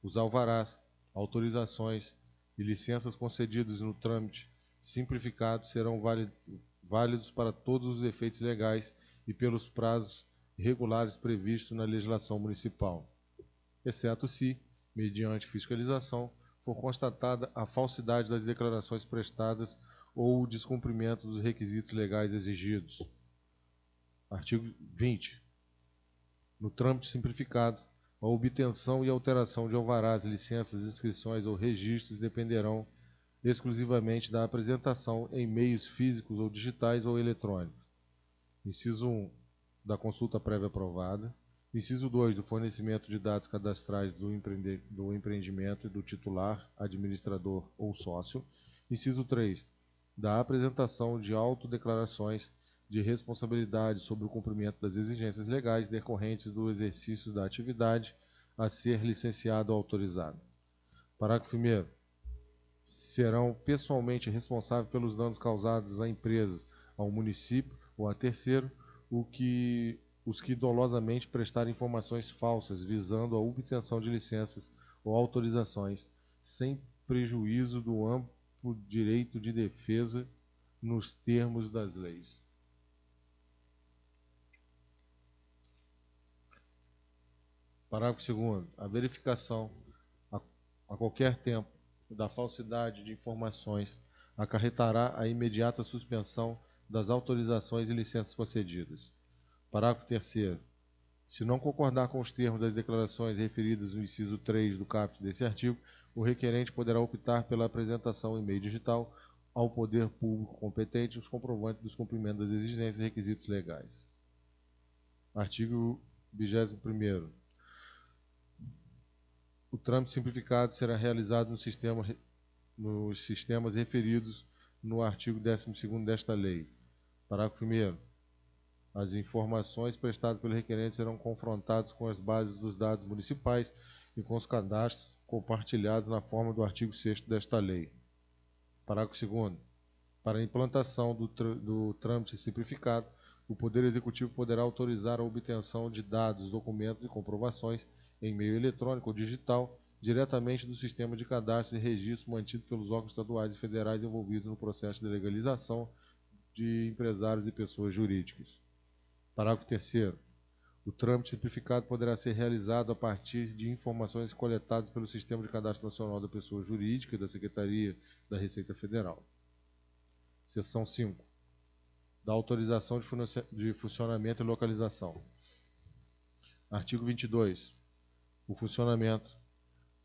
[SPEAKER 2] Os alvarás, autorizações e licenças concedidas no trâmite simplificado serão válidos para todos os efeitos legais e pelos prazos regulares previstos na legislação municipal, exceto se, mediante fiscalização, for constatada a falsidade das declarações prestadas ou o descumprimento dos requisitos legais exigidos. Artigo 20. No trâmite simplificado, a obtenção e alteração de alvarás, licenças, inscrições ou registros dependerão exclusivamente da apresentação em meios físicos ou digitais ou eletrônicos. Inciso 1, da consulta prévia aprovada. Inciso 2, do fornecimento de dados cadastrais do empreendimento e do titular, administrador ou sócio. Inciso 3, da apresentação de autodeclarações de responsabilidade sobre o cumprimento das exigências legais decorrentes do exercício da atividade a ser licenciado ou autorizado. Parágrafo 1º. Serão pessoalmente responsáveis pelos danos causados à empresa, ao município ou a terceiro, os que dolosamente prestarem informações falsas visando a obtenção de licenças ou autorizações, sem prejuízo do amplo direito de defesa nos termos das leis. Parágrafo 2º. A verificação, a qualquer tempo, da falsidade de informações acarretará a imediata suspensão das autorizações e licenças concedidas. Parágrafo 3º. Se não concordar com os termos das declarações referidas no inciso 3 do caput desse artigo, o requerente poderá optar pela apresentação em meio digital ao poder público competente os comprovantes dos cumprimentos das exigências e requisitos legais. Artigo 21º. O trâmite simplificado será realizado nos sistemas referidos no artigo 12º desta lei. Parágrafo 1º. As informações prestadas pelo requerente serão confrontadas com as bases dos dados municipais e com os cadastros compartilhados na forma do artigo 6º desta lei. Parágrafo 2º. Para a implantação do trâmite simplificado, o Poder Executivo poderá autorizar a obtenção de dados, documentos e comprovações em meio eletrônico ou digital, diretamente do sistema de cadastro e registro mantido pelos órgãos estaduais e federais envolvidos no processo de legalização de empresários e pessoas jurídicas. Parágrafo 3º. O trâmite simplificado poderá ser realizado a partir de informações coletadas pelo Sistema de Cadastro Nacional da Pessoa Jurídica e da Secretaria da Receita Federal. Seção 5. Da autorização de funcionamento e localização. Artigo 22. O funcionamento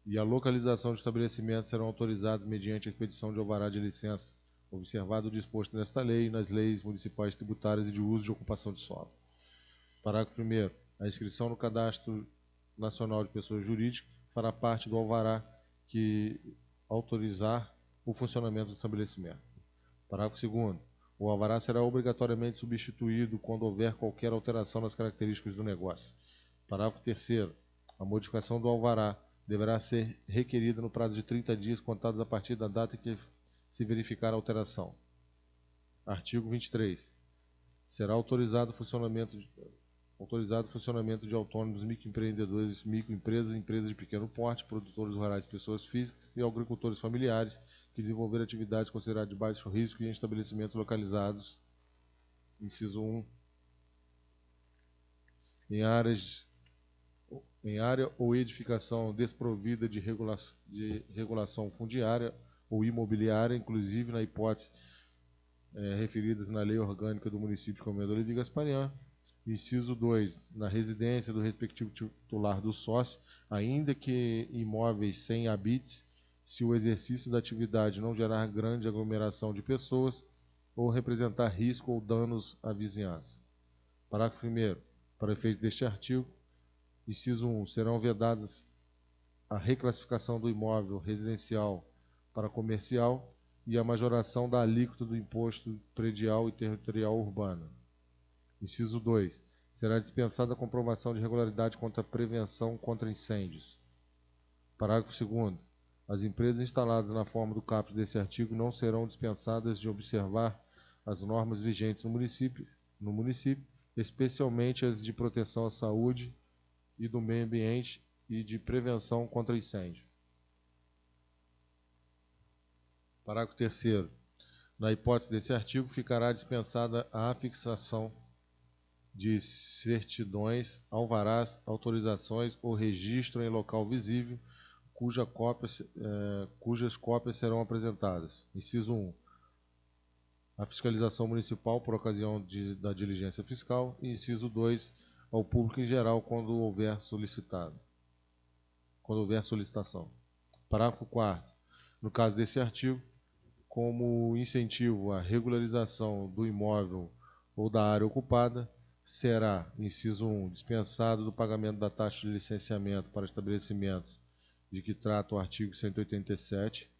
[SPEAKER 2] e a localização de estabelecimentos serão autorizados mediante a expedição de alvará de licença, observado o disposto nesta lei e nas leis municipais tributárias e de uso de ocupação de solo. Parágrafo 1º. A inscrição no Cadastro Nacional de Pessoas Jurídicas fará parte do alvará que autorizar o funcionamento do estabelecimento. Parágrafo 2º. O alvará será obrigatoriamente substituído quando houver qualquer alteração nas características do negócio. Parágrafo 3º. A modificação do alvará deverá ser requerida no prazo de 30 dias contados a partir da data em que se verificar a alteração. Artigo 23. Será autorizado o funcionamento de autônomos, microempreendedores, microempresas, empresas de pequeno porte, produtores rurais, pessoas físicas e agricultores familiares que desenvolverem atividades consideradas de baixo risco e em estabelecimentos localizados, inciso 1, em área ou edificação desprovida de regulação fundiária ou imobiliária, inclusive na hipótese referidas na Lei Orgânica do Município de Comendador de Gasparian. Inciso 2. Na residência do respectivo titular do sócio, ainda que imóveis sem habites, se o exercício da atividade não gerar grande aglomeração de pessoas ou representar risco ou danos à vizinhança. Parágrafo 1º. Para efeito deste artigo, inciso 1. Serão vedadas a reclassificação do imóvel residencial para comercial e a majoração da alíquota do imposto predial e territorial urbano. Inciso 2. Será dispensada a comprovação de regularidade contra a prevenção contra incêndios. Parágrafo 2º. As empresas instaladas na forma do caput desse artigo não serão dispensadas de observar as normas vigentes no município, especialmente as de proteção à saúde e do meio ambiente e de prevenção contra incêndio. Parágrafo 3º. Na hipótese desse artigo, ficará dispensada a afixação de certidões, alvarás, autorizações ou registro em local visível, cujas cópias serão apresentadas. Inciso 1. A fiscalização municipal por ocasião da diligência fiscal. E inciso 2. Ao público em geral quando houver solicitação. Parágrafo 4º. No caso desse artigo, como incentivo à regularização do imóvel ou da área ocupada, será, inciso 1, dispensado do pagamento da taxa de licenciamento para estabelecimentos de que trata o artigo 187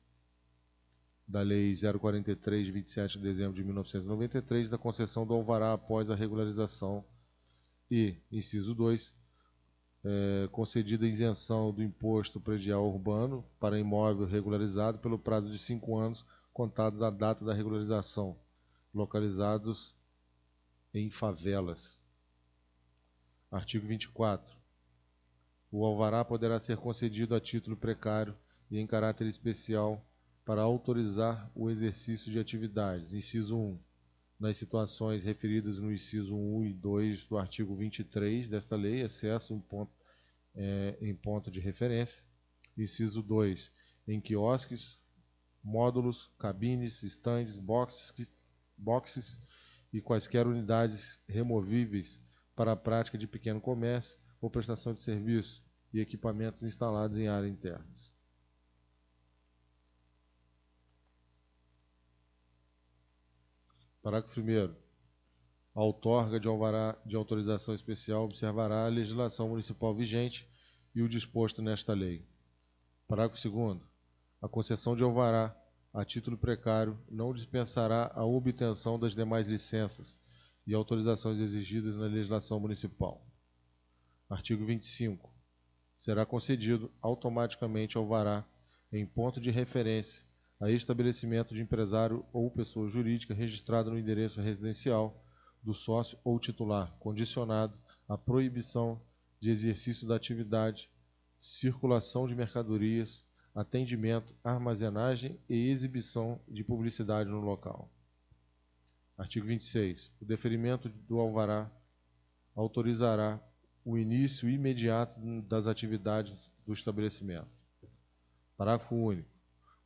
[SPEAKER 2] da Lei 043, de 27 de dezembro de 1993, da concessão do alvará após a regularização e, inciso 2, concedida isenção do imposto predial urbano para imóvel regularizado pelo prazo de 5 anos, contado da data da regularização, localizados em favelas. Artigo 24. O alvará poderá ser concedido a título precário e em caráter especial para autorizar o exercício de atividades. Inciso 1. Nas situações referidas no inciso 1 e 2 do artigo 23 desta lei, excesso em ponto de referência. Inciso 2. Em quiosques, módulos, cabines, estandes, boxes e quaisquer unidades removíveis para a prática de pequeno comércio ou prestação de serviço e equipamentos instalados em áreas internas. Parágrafo 1º. A outorga de alvará de autorização especial observará a legislação municipal vigente e o disposto nesta lei. Parágrafo 2º. A concessão de alvará a título precário não dispensará a obtenção das demais licenças e autorizações exigidas na legislação municipal. Artigo 25. Será concedido automaticamente alvará em ponto de referência a estabelecimento de empresário ou pessoa jurídica registrada no endereço residencial do sócio ou titular, condicionado à proibição de exercício da atividade, circulação de mercadorias, atendimento, armazenagem e exibição de publicidade no local. Artigo 26. O deferimento do alvará autorizará o início imediato das atividades do estabelecimento. Parágrafo único.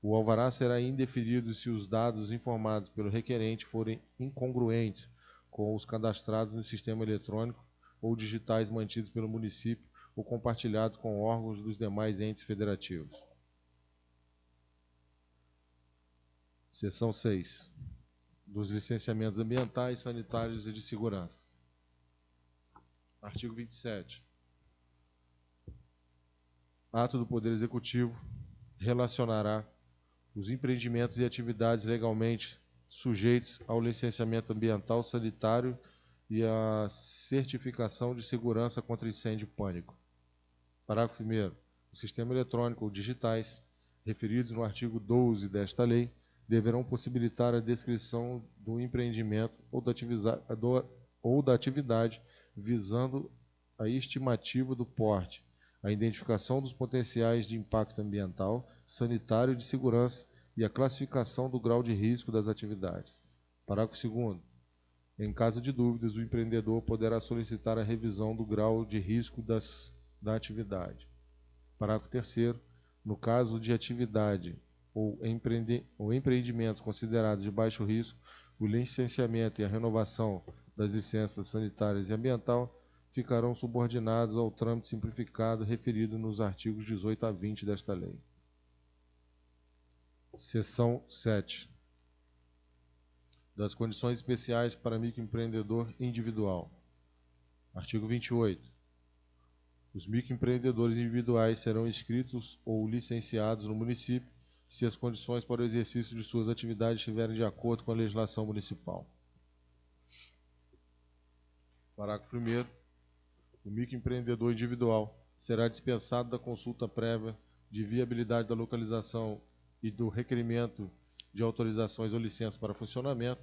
[SPEAKER 2] O alvará será indeferido se os dados informados pelo requerente forem incongruentes com os cadastrados no sistema eletrônico ou digitais mantidos pelo município ou compartilhados com órgãos dos demais entes federativos. Seção 6. Dos licenciamentos ambientais, sanitários e de segurança. Artigo 27. Ato do Poder Executivo relacionará os empreendimentos e atividades legalmente sujeitos ao licenciamento ambiental, sanitário e à certificação de segurança contra incêndio e pânico. Parágrafo 1º. O sistema eletrônico ou digitais, referidos no artigo 12 desta lei, deverão possibilitar a descrição do empreendimento ou da atividade visando a estimativa do porte, a identificação dos potenciais de impacto ambiental, sanitário e de segurança e a classificação do grau de risco das atividades. Parágrafo 2º. Em caso de dúvidas, o empreendedor poderá solicitar a revisão do grau de risco da atividade. Parágrafo 3º. No caso de atividade ou empreendimentos considerados de baixo risco, o licenciamento e a renovação das licenças sanitárias e ambiental ficarão subordinados ao trâmite simplificado referido nos artigos 18 a 20 desta lei. Seção 7. Das condições especiais para microempreendedor individual. Artigo 28. Os microempreendedores individuais serão inscritos ou licenciados no município se as condições para o exercício de suas atividades estiverem de acordo com a legislação municipal. Parágrafo 1º. O microempreendedor individual será dispensado da consulta prévia de viabilidade da localização e do requerimento de autorizações ou licenças para funcionamento.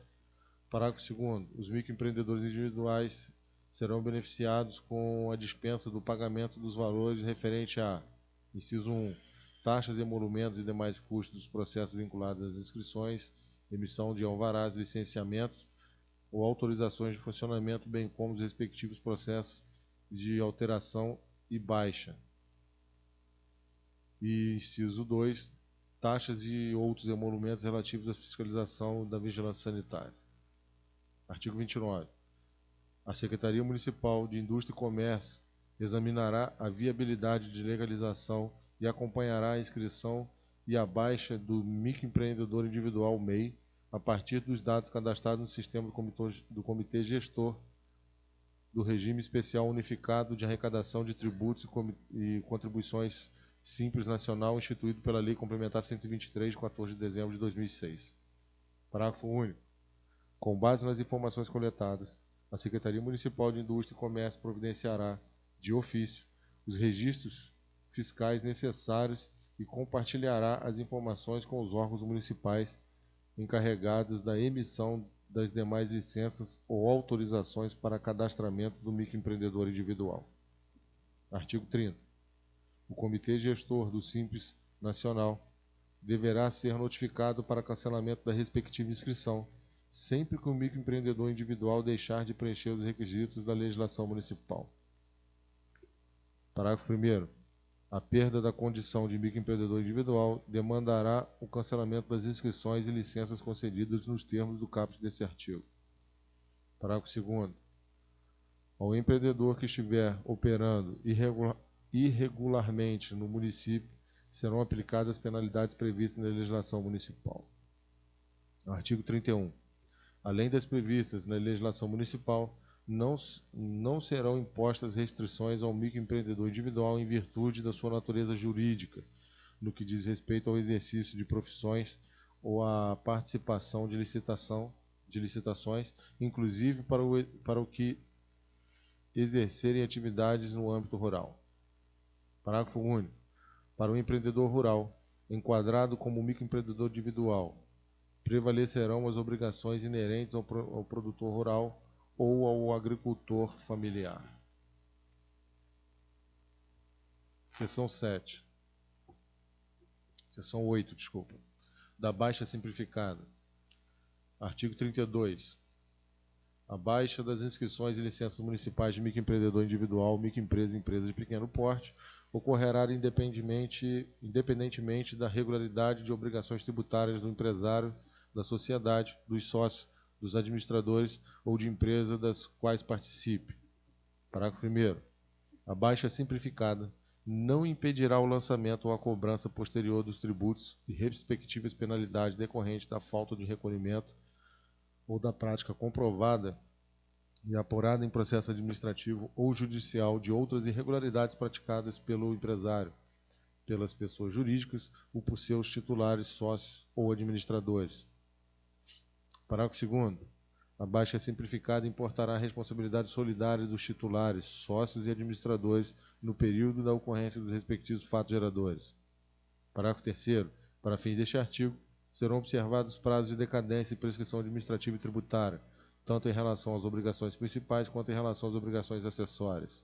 [SPEAKER 2] Parágrafo 2º. Os microempreendedores individuais serão beneficiados com a dispensa do pagamento dos valores referente a, inciso 1, taxas e emolumentos e demais custos dos processos vinculados às inscrições, emissão de alvarás, licenciamentos ou autorizações de funcionamento, bem como os respectivos processos de alteração e baixa. E, inciso 2, taxas e outros emolumentos relativos à fiscalização da vigilância sanitária. Artigo 29. A Secretaria Municipal de Indústria e Comércio examinará a viabilidade de legalização e acompanhará a inscrição e a baixa do microempreendedor individual MEI a partir dos dados cadastrados no sistema do Comitê Gestor do Regime Especial Unificado de Arrecadação de Tributos e Contribuições Simples Nacional, instituído pela Lei Complementar 123, de 14 de dezembro de 2006. Parágrafo único. Com base nas informações coletadas, a Secretaria Municipal de Indústria e Comércio providenciará, de ofício, os registros fiscais necessários e compartilhará as informações com os órgãos municipais encarregados da emissão das demais licenças ou autorizações para cadastramento do microempreendedor individual. Artigo 30. O Comitê Gestor do Simples Nacional deverá ser notificado para cancelamento da respectiva inscrição, sempre que o microempreendedor individual deixar de preencher os requisitos da legislação municipal. Parágrafo 1º. A perda da condição de microempreendedor individual demandará o cancelamento das inscrições e licenças concedidas nos termos do caput desse artigo. Parágrafo 2º. Ao empreendedor que estiver operando irregularmente no município, serão aplicadas as penalidades previstas na legislação municipal. Artigo 31. além das previstas na legislação municipal, não serão impostas restrições ao microempreendedor individual em virtude da sua natureza jurídica, no que diz respeito ao exercício de profissões ou à participação de licitações, inclusive para o que exercerem atividades no âmbito rural. Parágrafo único. Para o empreendedor rural, enquadrado como microempreendedor individual, prevalecerão as obrigações inerentes ao produtor rural ou ao agricultor familiar. Seção 8, desculpa. Da baixa simplificada. Artigo 32. A baixa das inscrições e licenças municipais de microempreendedor individual, microempresa e empresa de pequeno porte ocorrerá independentemente da regularidade de obrigações tributárias do empresário, da sociedade, dos sócios, dos administradores ou de empresa das quais participe. Parágrafo 1º. A baixa simplificada não impedirá o lançamento ou a cobrança posterior dos tributos e respectivas penalidades decorrentes da falta de recolhimento ou da prática comprovada e apurada em processo administrativo ou judicial de outras irregularidades praticadas pelo empresário, pelas pessoas jurídicas ou por seus titulares, sócios ou administradores. Parágrafo 2º. A baixa simplificada importará a responsabilidade solidária dos titulares, sócios e administradores no período da ocorrência dos respectivos fatos geradores. Parágrafo 3º. Para fins deste artigo, serão observados prazos de decadência e prescrição administrativa e tributária, tanto em relação às obrigações principais quanto em relação às obrigações acessórias.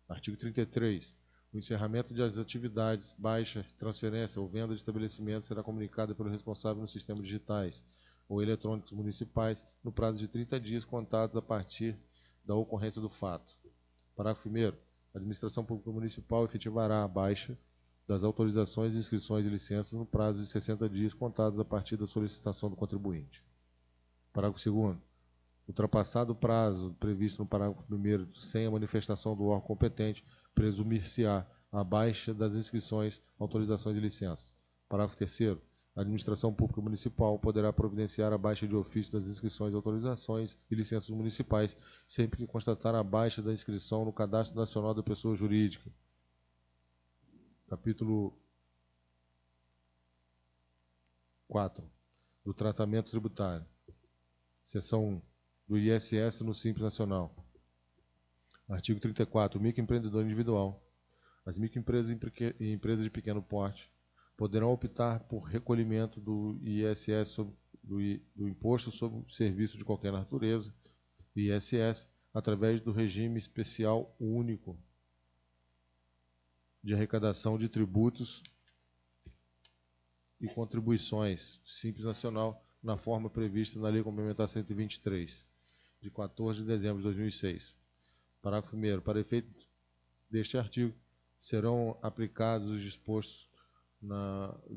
[SPEAKER 2] Artigo 33. O encerramento das atividades, baixa, transferência ou venda de estabelecimento será comunicado pelo responsável nos sistemas digitais ou eletrônicos municipais no prazo de 30 dias contados a partir da ocorrência do fato. Parágrafo 1º. A administração pública municipal efetivará a baixa das autorizações, inscrições e licenças no prazo de 60 dias contados a partir da solicitação do contribuinte. Parágrafo 2º. Ultrapassado o prazo previsto no parágrafo 1º, sem a manifestação do órgão competente, presumir-se-á a baixa das inscrições, autorizações e licenças. Parágrafo 3º. A administração pública municipal poderá providenciar a baixa de ofício das inscrições, autorizações e licenças municipais, sempre que constatar a baixa da inscrição no Cadastro Nacional da Pessoa Jurídica. Capítulo 4. Do tratamento tributário. Seção 1. Do ISS no Simples Nacional. Artigo 34. O microempreendedor individual. As microempresas e empresas de pequeno porte poderão optar por recolhimento do ISS do Imposto sobre Serviço de qualquer natureza, ISS, através do regime especial único de arrecadação de tributos e contribuições, Simples Nacional, na forma prevista na Lei Complementar 123, de 14 de dezembro de 2006. Parágrafo 1º. Para efeito deste artigo, serão aplicados os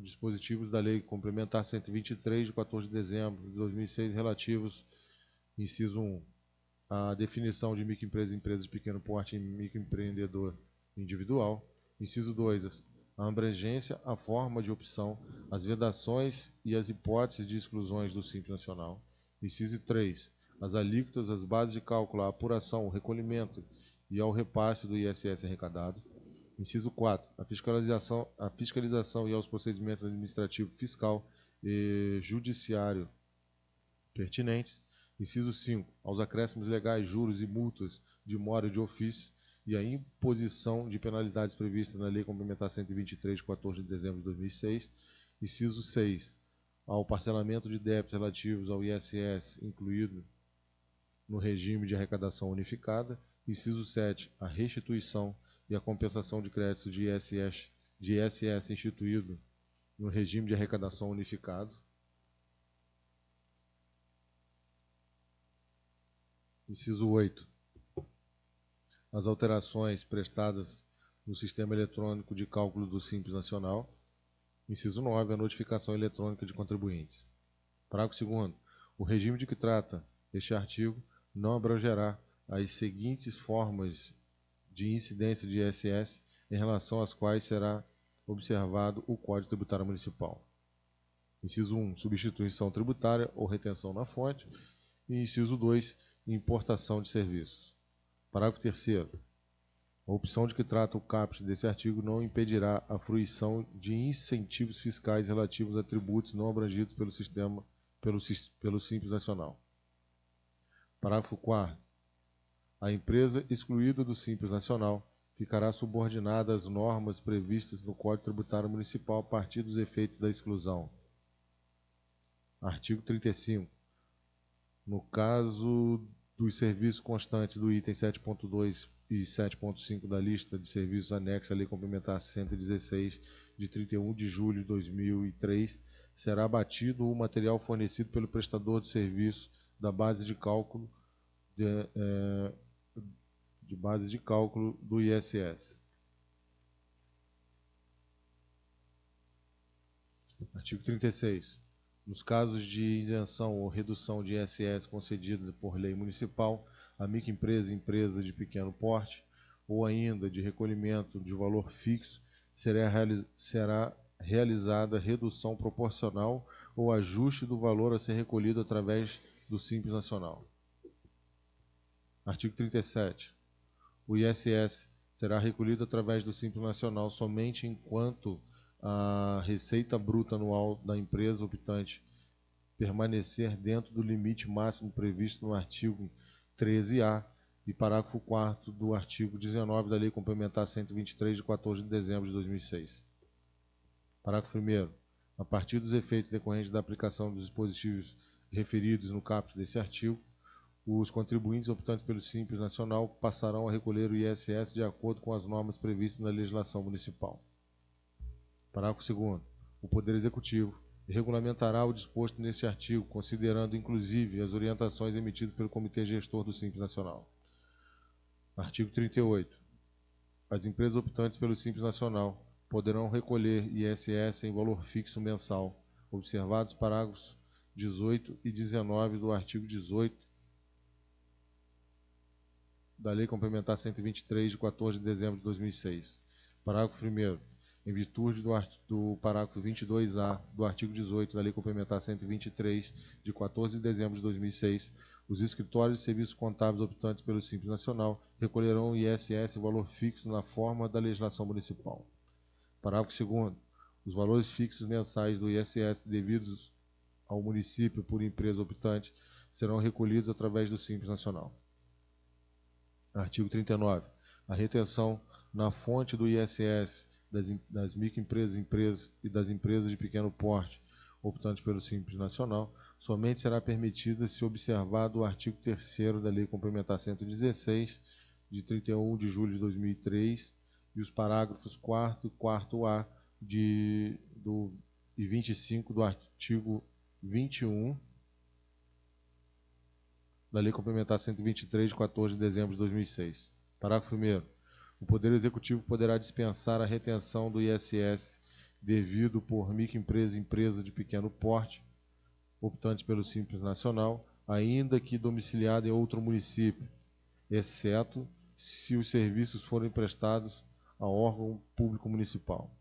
[SPEAKER 2] dispositivos da Lei Complementar 123, de 14 de dezembro de 2006, relativos, inciso 1, à definição de microempresa e empresa de pequeno porte e microempreendedor individual. Inciso 2, a abrangência, a forma de opção, as vedações e as hipóteses de exclusões do Simples Nacional. Inciso 3, as alíquotas, as bases de cálculo, a apuração, o recolhimento e ao repasse do ISS arrecadado. Inciso 4, a fiscalização e aos procedimentos administrativo, fiscal e judiciário pertinentes. Inciso 5, aos acréscimos legais, juros e multas de mora e de ofício e a imposição de penalidades previstas na Lei Complementar 123, de 14 de dezembro de 2006. Inciso 6, ao parcelamento de débitos relativos ao ISS incluído no regime de arrecadação unificada. Inciso 7, a restituição e a compensação de créditos de ISS instituído no regime de arrecadação unificado. Inciso 8, as alterações prestadas no sistema eletrônico de cálculo do Simples Nacional. Inciso 9, a notificação eletrônica de contribuintes. Parágrafo 2º. O regime de que trata este artigo não abrangerá as seguintes formas de incidência de ISS em relação às quais será observado o Código Tributário Municipal. Inciso 1, substituição tributária ou retenção na fonte. E inciso 2, importação de serviços. Parágrafo 3º. A opção de que trata o caput desse artigo não impedirá a fruição de incentivos fiscais relativos a tributos não abrangidos pelo Simples Nacional. Parágrafo 4º. A empresa excluída do Simples Nacional ficará subordinada às normas previstas no Código Tributário Municipal a partir dos efeitos da exclusão. Artigo 35. No caso dos serviços constantes do item 7.2 e 7.5 da lista de serviços anexa à Lei Complementar 116, de 31 de julho de 2003, será abatido o material fornecido pelo prestador de serviço da base de cálculo do ISS. Artigo 36. Nos casos de isenção ou redução de ISS concedida por lei municipal, a microempresa, empresa de pequeno porte, ou ainda de recolhimento de valor fixo, será realizada redução proporcional ou ajuste do valor a ser recolhido através do Simples Nacional. Artigo 37. O ISS será recolhido através do Simples Nacional somente enquanto a receita bruta anual da empresa optante permanecer dentro do limite máximo previsto no artigo 13A e parágrafo 4º do artigo 19 da Lei Complementar 123, de 14 de dezembro de 2006. Parágrafo 1º. A partir dos efeitos decorrentes da aplicação dos dispositivos referidos no caput desse artigo, os contribuintes optantes pelo Simples Nacional passarão a recolher o ISS de acordo com as normas previstas na legislação municipal. Parágrafo 2º. O Poder Executivo regulamentará o disposto neste artigo, considerando inclusive as orientações emitidas pelo Comitê Gestor do Simples Nacional. Artigo 38. As empresas optantes pelo Simples Nacional poderão recolher ISS em valor fixo mensal, observados parágrafos 18 e 19 do artigo 18 da Lei Complementar 123, de 14 de dezembro de 2006. Parágrafo 1º. Em virtude do parágrafo 22A do artigo 18 da Lei Complementar 123, de 14 de dezembro de 2006, os escritórios de serviços contábeis optantes pelo Simples Nacional recolherão o ISS em valor fixo na forma da legislação municipal. Parágrafo 2º. Os valores fixos mensais do ISS devidos ao município por empresa optante serão recolhidos através do Simples Nacional. Artigo 39. A retenção na fonte do ISS das microempresas, empresas e das empresas de pequeno porte optantes pelo Simples Nacional somente será permitida se observado o artigo 3º da Lei Complementar 116, de 31 de julho de 2003, e os parágrafos 4º e 4A e 25 do artigo 21 da Lei Complementar 123, de 14 de dezembro de 2006. Parágrafo 1º. O Poder Executivo poderá dispensar a retenção do ISS devido por microempresa e empresa de pequeno porte, optantes pelo Simples Nacional, ainda que domiciliado em outro município, exceto se os serviços forem prestados a órgão público municipal.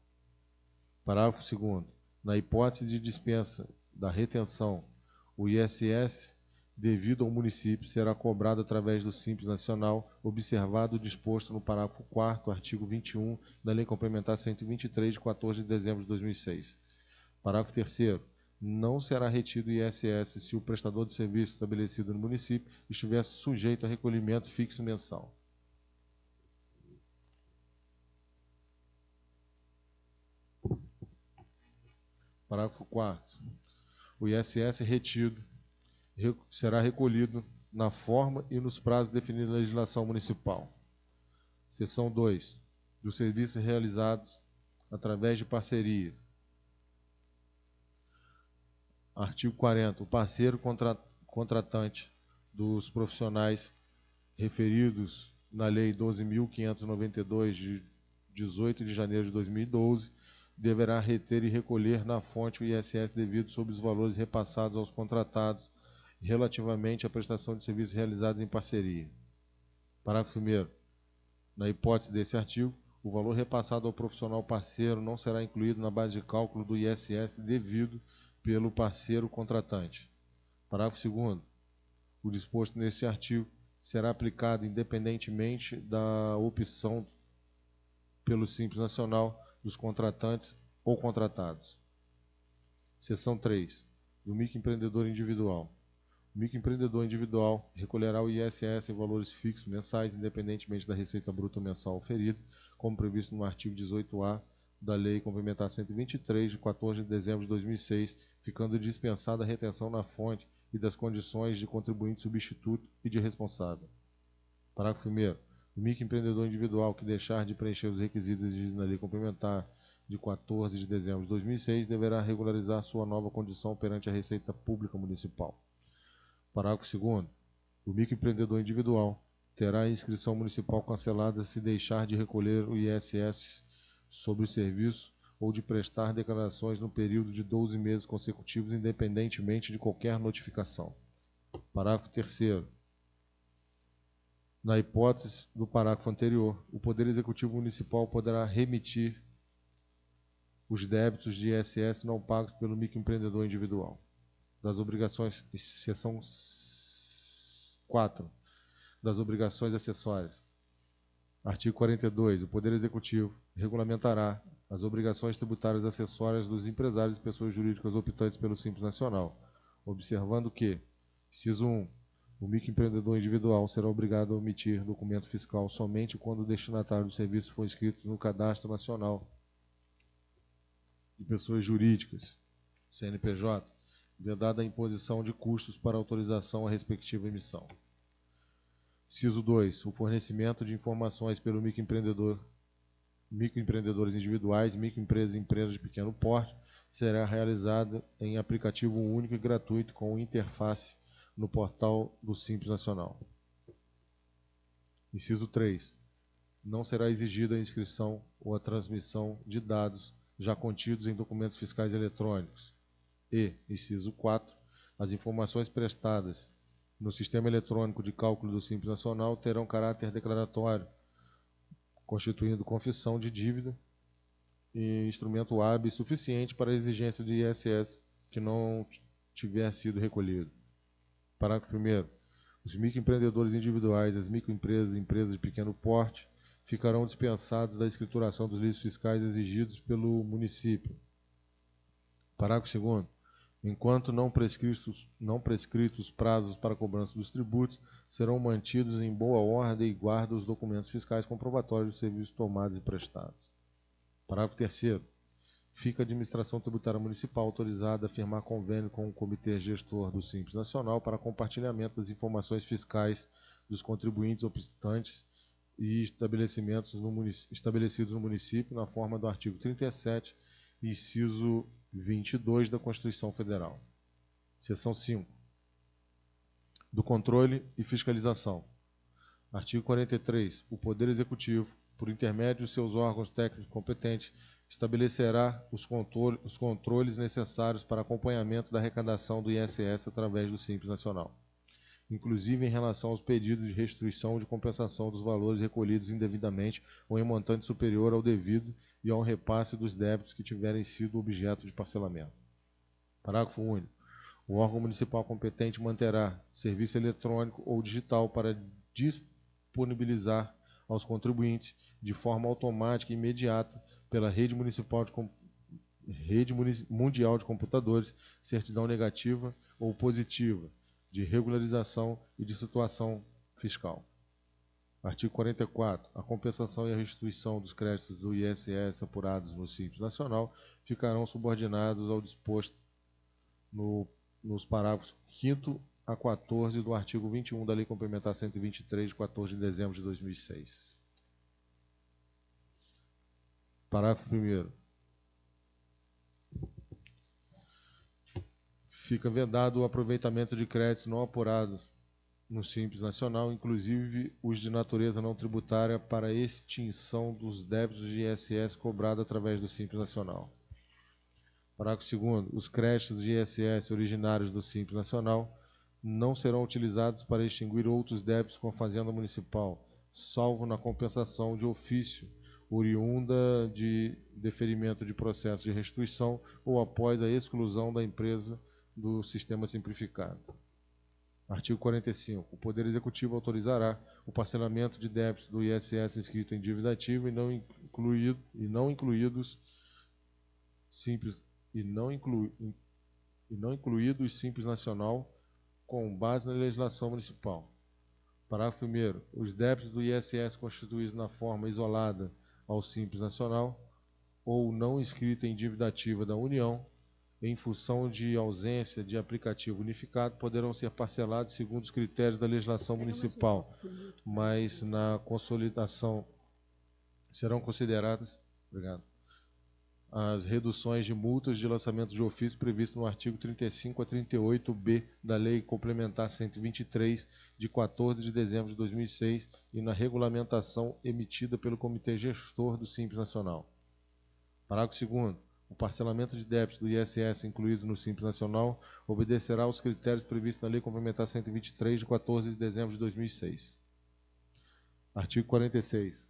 [SPEAKER 2] Parágrafo 2º. Na hipótese de dispensa da retenção, o ISS devido ao município será cobrado através do Simples Nacional, observado o disposto no parágrafo 4º, artigo 21 da Lei Complementar 123, de 14 de dezembro de 2006. Parágrafo 3º. Não será retido ISS se o prestador de serviço estabelecido no município estiver sujeito a recolhimento fixo mensal. Parágrafo 4º. O ISS retido será recolhido na forma e nos prazos definidos na legislação municipal. Seção 2. Dos serviços realizados através de parceria. Artigo 40. O parceiro contratante dos profissionais referidos na Lei 12.592, de 18 de janeiro de 2012, deverá reter e recolher na fonte o ISS devido sobre os valores repassados aos contratados relativamente à prestação de serviços realizados em parceria. Parágrafo 1º. Na hipótese desse artigo, o valor repassado ao profissional parceiro não será incluído na base de cálculo do ISS devido pelo parceiro contratante. Parágrafo 2º. O disposto nesse artigo será aplicado independentemente da opção pelo Simples Nacional dos contratantes ou contratados. Seção 3. Do microempreendedor individual. O microempreendedor individual recolherá o ISS em valores fixos mensais, independentemente da receita bruta mensal oferida, como previsto no artigo 18A da Lei Complementar 123, de 14 de dezembro de 2006, ficando dispensada a retenção na fonte e das condições de contribuinte substituto e de responsável. Parágrafo 1º. O microempreendedor individual que deixar de preencher os requisitos exigidos na Lei Complementar de 14 de dezembro de 2006 deverá regularizar sua nova condição perante a Receita Pública Municipal. Parágrafo 2º. O microempreendedor individual terá a inscrição municipal cancelada se deixar de recolher o ISS sobre o serviço ou de prestar declarações no período de 12 meses consecutivos, independentemente de qualquer notificação. Parágrafo 3º. Na hipótese do parágrafo anterior, o Poder Executivo Municipal poderá remitir os débitos de ISS não pagos pelo microempreendedor individual. Das obrigações, seção 4, das obrigações acessórias. Artigo 42. O Poder Executivo regulamentará as obrigações tributárias acessórias dos empresários e pessoas jurídicas optantes pelo Simples Nacional, observando que, inciso 1, o microempreendedor individual será obrigado a omitir documento fiscal somente quando o destinatário do serviço for inscrito no Cadastro Nacional de Pessoas Jurídicas, CNPJ, vedada a imposição de custos para autorização à respectiva emissão. Inciso 2. O fornecimento de informações pelo microempreendedores individuais, microempresas e empresas de pequeno porte será realizado em aplicativo único e gratuito com interface no portal do Simples Nacional. Inciso 3. Não será exigida a inscrição ou a transmissão de dados já contidos em documentos fiscais eletrônicos. E, inciso 4, as informações prestadas no Sistema Eletrônico de Cálculo do Simples Nacional terão caráter declaratório, constituindo confissão de dívida e instrumento hábil suficiente para a exigência de ISS que não tiver sido recolhido. Parágrafo 1º. Os microempreendedores individuais, as microempresas e empresas de pequeno porte ficarão dispensados da escrituração dos livros fiscais exigidos pelo município. Parágrafo 2º. Enquanto não prescritos prazos para cobrança dos tributos, serão mantidos em boa ordem e guarda os documentos fiscais comprobatórios dos serviços tomados e prestados. Parágrafo 3º. Fica a Administração Tributária Municipal autorizada a firmar convênio com o Comitê Gestor do Simples Nacional para compartilhamento das informações fiscais dos contribuintes optantes e estabelecidos no município na forma do artigo 37, inciso 22 da Constituição Federal. Seção 5. Do controle e fiscalização. Artigo 43. O Poder Executivo, por intermédio de seus órgãos técnicos competentes, estabelecerá os controles necessários para acompanhamento da arrecadação do ISS através do Simples Nacional, inclusive em relação aos pedidos de restituição ou de compensação dos valores recolhidos indevidamente ou em montante superior ao devido e ao repasse dos débitos que tiverem sido objeto de parcelamento. Parágrafo único. O órgão municipal competente manterá serviço eletrônico ou digital para disponibilizar aos contribuintes, de forma automática e imediata, pela rede mundial de computadores, certidão negativa ou positiva de regularização e de situação fiscal. Artigo 44. A compensação e a restituição dos créditos do ISS apurados no Simples Nacional ficarão subordinados ao disposto nos parágrafos 5º a 14 do artigo 21 da Lei Complementar 123, de 14 de dezembro de 2006. Parágrafo 1º. Fica vedado o aproveitamento de créditos não apurados no Simples Nacional, inclusive os de natureza não tributária, para extinção dos débitos de ISS cobrado através do Simples Nacional. Parágrafo 2º. Os créditos de ISS originários do Simples Nacional não serão utilizados para extinguir outros débitos com a Fazenda Municipal, salvo na compensação de ofício oriunda de deferimento de processo de restituição ou após a exclusão da empresa do sistema simplificado. Artigo 45. O Poder Executivo autorizará o parcelamento de débitos do ISS inscrito em dívida ativa e não incluídos Simples Nacional com base na legislação municipal. Parágrafo 1º. Os débitos do ISS constituídos na forma isolada ao Simples Nacional ou não inscrita em dívida ativa da União, em função de ausência de aplicativo unificado, poderão ser parcelados segundo os critérios da legislação municipal, mas na consolidação serão consideradas as reduções de multas de lançamento de ofício previsto no artigo 35 a 38b da Lei Complementar 123, de 14 de dezembro de 2006, e na regulamentação emitida pelo Comitê Gestor do Simples Nacional. Parágrafo 2º. O parcelamento de débitos do ISS incluído no Simples Nacional obedecerá aos critérios previstos na Lei Complementar 123, de 14 de dezembro de 2006. Artigo 46.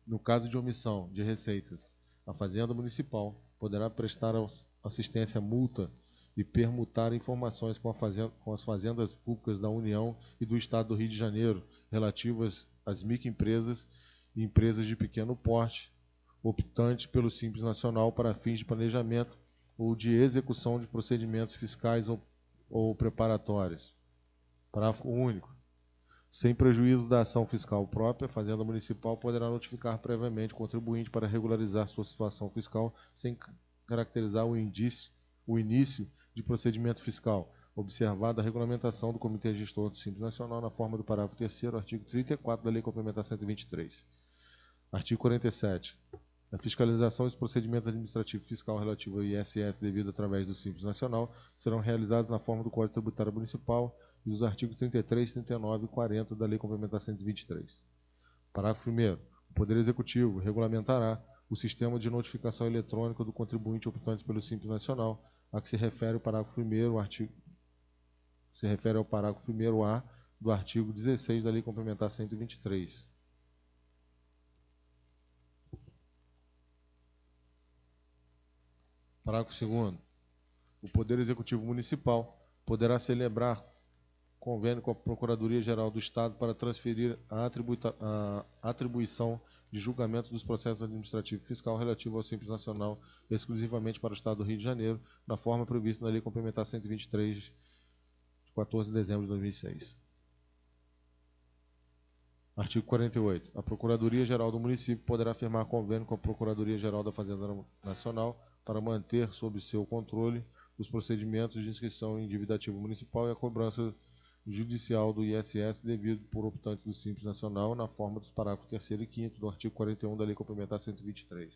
[SPEAKER 2] No caso de omissão de receitas, a Fazenda Municipal poderá prestar assistência à multa e permutar informações com as fazendas públicas da União e do Estado do Rio de Janeiro relativas às microempresas e empresas de pequeno porte, optantes pelo Simples Nacional para fins de planejamento ou de execução de procedimentos fiscais ou preparatórios. Parágrafo único. Sem prejuízo da ação fiscal própria, a Fazenda Municipal poderá notificar previamente o contribuinte para regularizar sua situação fiscal sem caracterizar o início de procedimento fiscal, observada a regulamentação do Comitê Gestor do Simples Nacional na forma do parágrafo 3º, artigo 34 da Lei Complementar 123. Artigo 47. A fiscalização e os procedimentos administrativos fiscal relativo ao ISS devido através do Simples Nacional serão realizados na forma do Código Tributário Municipal e dos artigos 33, 39 e 40 da Lei Complementar 123. Parágrafo 1º. O Poder Executivo regulamentará o sistema de notificação eletrônica do contribuinte optante pelo Simples Nacional, a que se refere o parágrafo 1º, ao parágrafo 1º-A do artigo 16 da Lei Complementar 123. Parágrafo 2º. O Poder Executivo Municipal poderá celebrar convênio com a Procuradoria-Geral do Estado para transferir a atribuição de julgamento dos processos administrativos e fiscal relativo ao Simples Nacional exclusivamente para o Estado do Rio de Janeiro, na forma prevista na Lei Complementar 123, de 14 de dezembro de 2006. Artigo 48. A Procuradoria-Geral do Município poderá firmar convênio com a Procuradoria-Geral da Fazenda Nacional para manter sob seu controle os procedimentos de inscrição em dívida ativa municipal e a cobrança judicial do ISS devido por optante do Simples Nacional na forma dos parágrafos 3º e 5º do artigo 41 da Lei Complementar 123.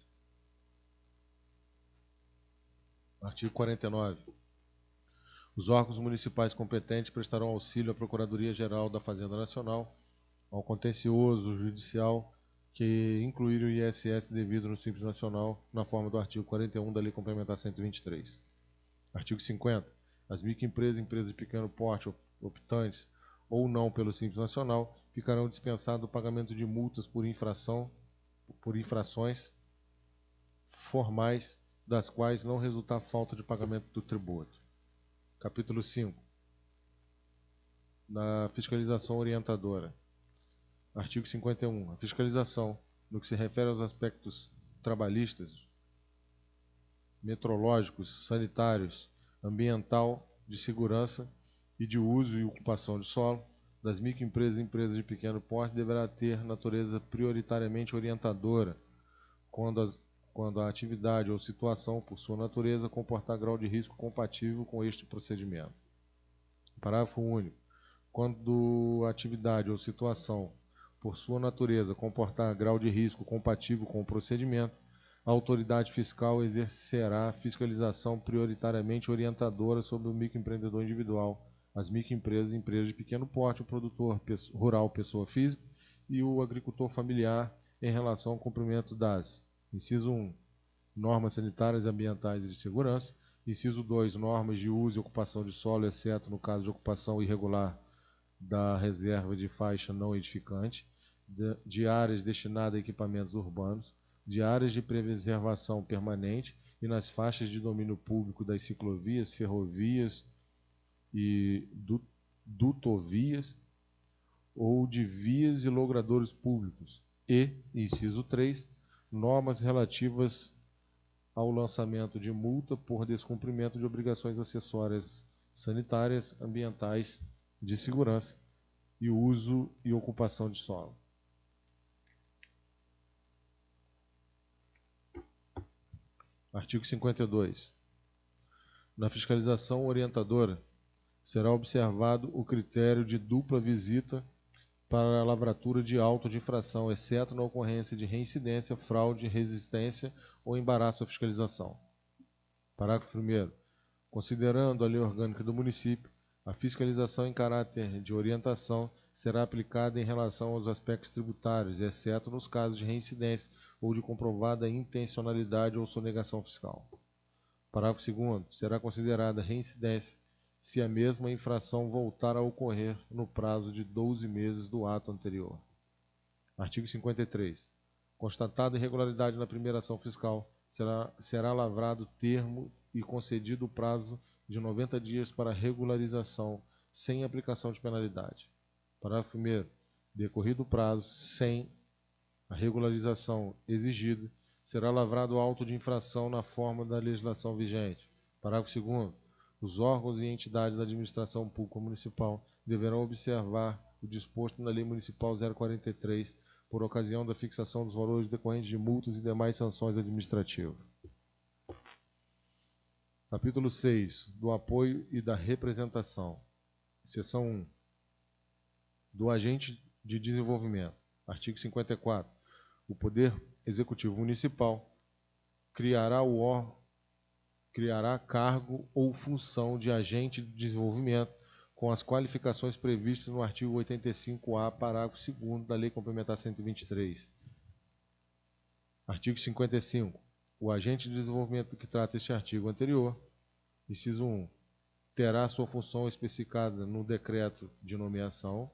[SPEAKER 2] Artigo 49. Os órgãos municipais competentes prestarão auxílio à Procuradoria-Geral da Fazenda Nacional ao contencioso judicial que incluir o ISS devido no Simples Nacional na forma do artigo 41 da Lei Complementar 123. Artigo 50. As microempresas e empresas de pequeno porte optantes ou não pelo Simples Nacional ficarão dispensadas do pagamento de multas por infrações formais das quais não resultar falta de pagamento do tributo. Capítulo 5. Da fiscalização orientadora. Artigo 51. A fiscalização, no que se refere aos aspectos trabalhistas, metrológicos, sanitários, ambiental, de segurança e de uso e ocupação de solo, das microempresas e empresas de pequeno porte deverá ter natureza prioritariamente orientadora, quando a atividade ou situação, por sua natureza, comportar grau de risco compatível com este procedimento. Parágrafo único. Quando a atividade ou situação, por sua natureza, comportar grau de risco compatível com o procedimento, a autoridade fiscal exercerá fiscalização prioritariamente orientadora sobre o microempreendedor individual, as microempresas e empresas de pequeno porte, o produtor rural, pessoa física, e o agricultor familiar em relação ao cumprimento das: inciso 1, normas sanitárias, ambientais e de segurança; inciso 2, normas de uso e ocupação de solo, exceto no caso de ocupação irregular da reserva de faixa não edificante, de áreas destinadas a equipamentos urbanos, de áreas de preservação permanente e nas faixas de domínio público das ciclovias, ferrovias e dutovias ou de vias e logradouros públicos. E, inciso 3, normas relativas ao lançamento de multa por descumprimento de obrigações acessórias sanitárias, ambientais, de segurança e uso e ocupação de solo. Artigo 52. Na fiscalização orientadora, será observado o critério de dupla visita para a lavratura de auto de infração, exceto na ocorrência de reincidência, fraude, resistência ou embaraço à fiscalização. Parágrafo 1º. Considerando a lei orgânica do município, a fiscalização em caráter de orientação será aplicada em relação aos aspectos tributários, exceto nos casos de reincidência ou de comprovada intencionalidade ou sonegação fiscal. Parágrafo 2º. Será considerada reincidência se a mesma infração voltar a ocorrer no prazo de 12 meses do ato anterior. Artigo 53. Constatada irregularidade na primeira ação fiscal, será lavrado termo e concedido o prazo de 90 dias para regularização, sem aplicação de penalidade. Parágrafo 1º. Decorrido o prazo, sem a regularização exigida, será lavrado auto de infração na forma da legislação vigente. Parágrafo 2º. Os órgãos e entidades da administração pública municipal deverão observar o disposto na Lei Municipal 043 por ocasião da fixação dos valores decorrentes de multas e demais sanções administrativas. Capítulo 6. Do apoio e da representação. Seção 1. Do agente de desenvolvimento. Artigo 54. O Poder Executivo Municipal criará cargo ou função de agente de desenvolvimento com as qualificações previstas no artigo 85-A, parágrafo 2º da Lei Complementar 123. Artigo 55. O agente de desenvolvimento que trata este artigo anterior, inciso 1, terá sua função especificada no decreto de nomeação,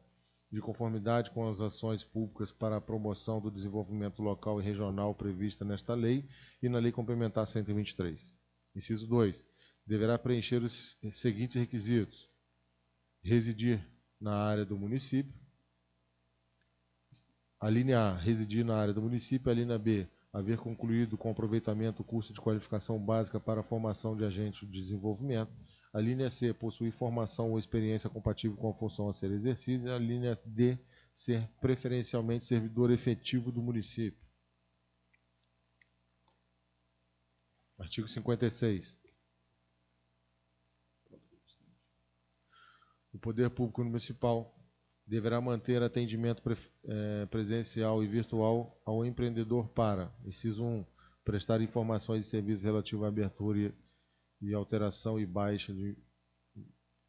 [SPEAKER 2] de conformidade com as ações públicas para a promoção do desenvolvimento local e regional prevista nesta lei e na Lei Complementar 123. Inciso 2. Deverá preencher os seguintes requisitos: residir na área do município. A linha A, residir na área do município. A linha B, haver concluído com aproveitamento o curso de qualificação básica para a formação de agente de desenvolvimento. A linha C, possuir formação ou experiência compatível com a função a ser exercida. E a linha D, ser preferencialmente servidor efetivo do município. Artigo 56. O Poder Público Municipal deverá manter atendimento presencial e virtual ao empreendedor para, inciso 1, prestar informações e serviços relativos à abertura e alteração e baixa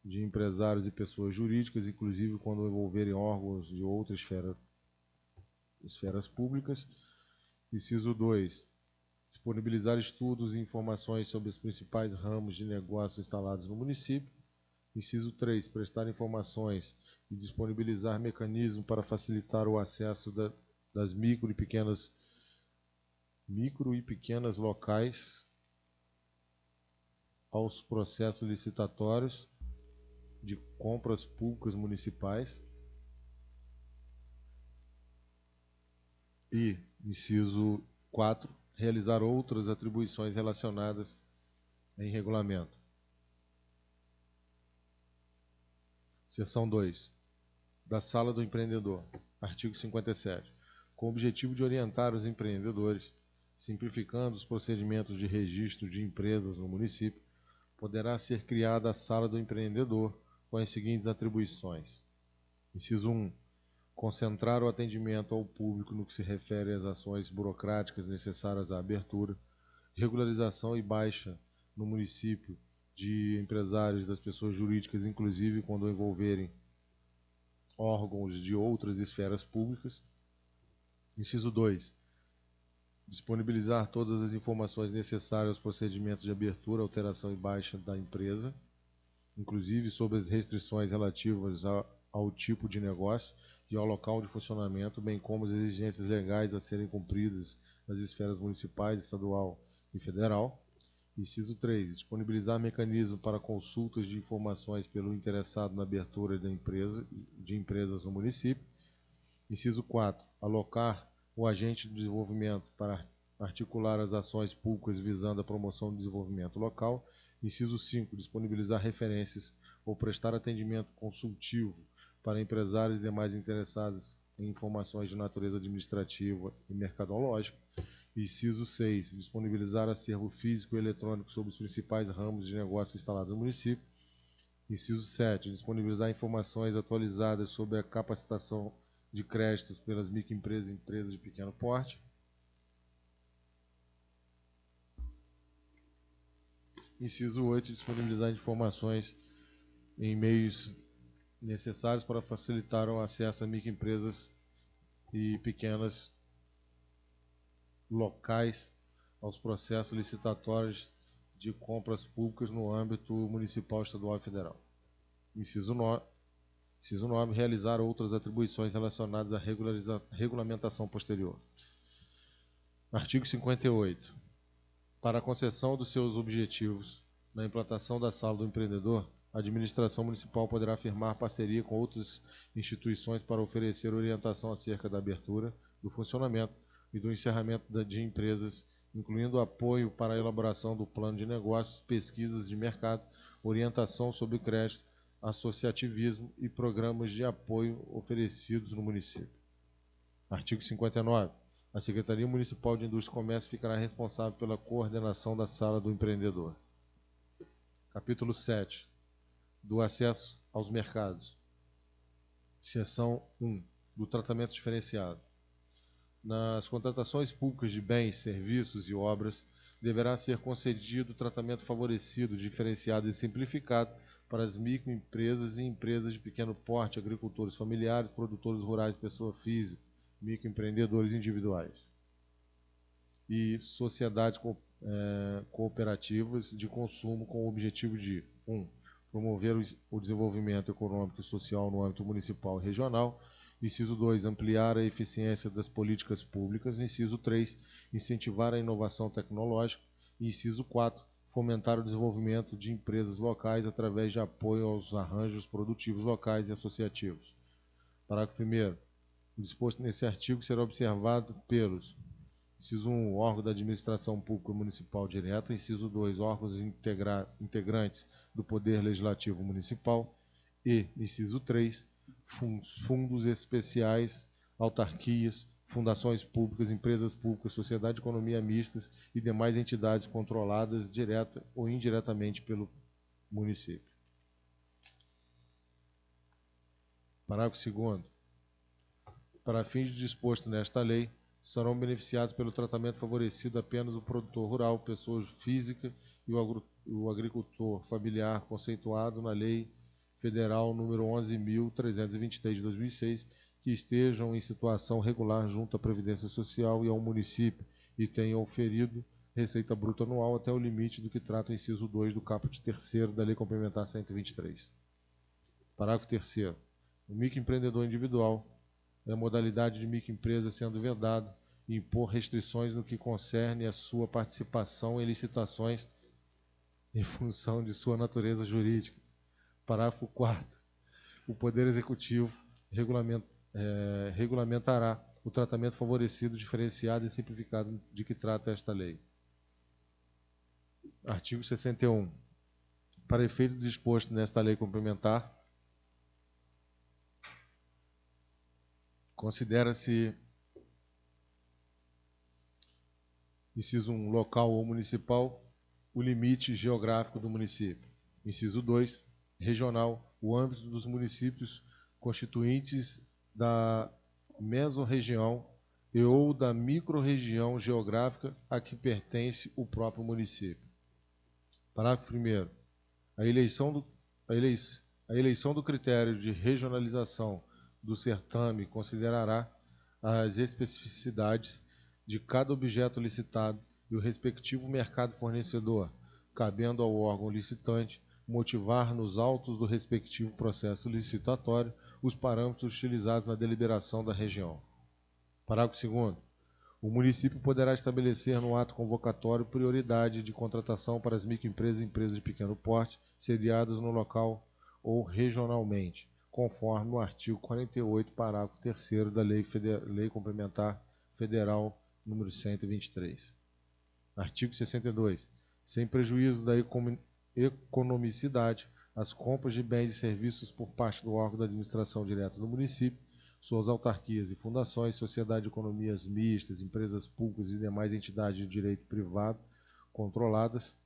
[SPEAKER 2] de empresários e pessoas jurídicas, inclusive quando envolverem órgãos de outras esferas públicas. Inciso 2, disponibilizar estudos e informações sobre os principais ramos de negócios instalados no município. Inciso 3, prestar informações e disponibilizar mecanismos para facilitar o acesso das micro e pequenas locais aos processos licitatórios de compras públicas municipais. E, inciso 4, realizar outras atribuições relacionadas em regulamento. Seção 2. Da Sala do Empreendedor. Artigo 57. Com o objetivo de orientar os empreendedores, simplificando os procedimentos de registro de empresas no município, poderá ser criada a Sala do Empreendedor com as seguintes atribuições. Inciso 1. Concentrar o atendimento ao público no que se refere às ações burocráticas necessárias à abertura, regularização e baixa no município de empresários das pessoas jurídicas, inclusive quando envolverem órgãos de outras esferas públicas. Inciso 2. Disponibilizar todas as informações necessárias aos procedimentos de abertura, alteração e baixa da empresa, inclusive sobre as restrições relativas ao tipo de negócio e ao local de funcionamento, bem como as exigências legais a serem cumpridas nas esferas municipais, estadual e federal. Inciso 3. Disponibilizar mecanismo para consultas de informações pelo interessado na abertura de empresas no município. Inciso 4. Alocar o agente de desenvolvimento para articular as ações públicas visando a promoção do desenvolvimento local. Inciso 5. Disponibilizar referências ou prestar atendimento consultivo para empresários e demais interessados em informações de natureza administrativa e mercadológica. Inciso 6. Disponibilizar acervo físico e eletrônico sobre os principais ramos de negócio instalados no município. Inciso 7. Disponibilizar informações atualizadas sobre a capacitação de créditos pelas microempresas e empresas de pequeno porte. Inciso 8. Disponibilizar informações em meios necessários para facilitar o acesso a microempresas e pequenas locais aos processos licitatórios de compras públicas no âmbito municipal, estadual e federal. Inciso 9. Realizar outras atribuições relacionadas à regulamentação posterior. Artigo 58. Para a concessão dos seus objetivos na implantação da sala do empreendedor, a administração municipal poderá firmar parceria com outras instituições para oferecer orientação acerca da abertura, do funcionamento e do encerramento de empresas, incluindo apoio para a elaboração do plano de negócios, pesquisas de mercado, orientação sobre crédito, associativismo e programas de apoio oferecidos no município. Artigo 59. A Secretaria Municipal de Indústria e Comércio ficará responsável pela coordenação da sala do empreendedor. Capítulo 7. Do acesso aos mercados. Seção 1. Do tratamento diferenciado. Nas contratações públicas de bens, serviços e obras, deverá ser concedido tratamento favorecido, diferenciado e simplificado para as microempresas e empresas de pequeno porte, agricultores familiares, produtores rurais, pessoa física, microempreendedores individuais e sociedades cooperativas de consumo com o objetivo de 1. Promover o desenvolvimento econômico e social no âmbito municipal e regional. Inciso 2. Ampliar a eficiência das políticas públicas. Inciso 3. Incentivar a inovação tecnológica. Inciso 4. Fomentar o desenvolvimento de empresas locais através de apoio aos arranjos produtivos locais e associativos. Parágrafo 1º. O disposto nesse artigo será observado pelos: inciso 1, órgão da administração pública municipal direta. Inciso 2, órgãos integrantes do Poder Legislativo Municipal. E, inciso 3, fundos especiais, autarquias, fundações públicas, empresas públicas, sociedade de economia mistas e demais entidades controladas direta ou indiretamente pelo município. Parágrafo 2º. Para fins disposto nesta lei, serão beneficiados pelo tratamento favorecido apenas o produtor rural, pessoa física e o agricultor familiar conceituado na Lei Federal número 11.323 de 2006, que estejam em situação regular junto à Previdência Social e ao município e tenham oferido receita bruta anual até o limite do que trata o inciso 2 do caput 3º da Lei Complementar 123. Parágrafo 3º. O microempreendedor individual é a modalidade de microempresa sendo vedado e impor restrições no que concerne a sua participação em licitações em função de sua natureza jurídica. Parágrafo 4º. O Poder Executivo regulamentará o tratamento favorecido, diferenciado e simplificado de que trata esta lei. Artigo 61. Para efeito disposto nesta lei complementar, considera-se inciso 1, local ou municipal, o limite geográfico do município. Inciso 2, regional, o âmbito dos municípios constituintes da mesorregião e ou da microrregião geográfica a que pertence o próprio município. Parágrafo 1º. A eleição do critério de regionalização do certame considerará as especificidades de cada objeto licitado e o respectivo mercado fornecedor, cabendo ao órgão licitante motivar nos autos do respectivo processo licitatório os parâmetros utilizados na deliberação da região. Parágrafo 2º. O município poderá estabelecer no ato convocatório prioridade de contratação para as microempresas e empresas de pequeno porte sediadas no local ou regionalmente, conforme o artigo 48, parágrafo 3º da Lei Complementar Federal número 123. Artigo 62. Sem prejuízo da economicidade, as compras de bens e serviços por parte do órgão da administração direta do município, suas autarquias e fundações, sociedade de economias mistas, empresas públicas e demais entidades de direito privado controladas,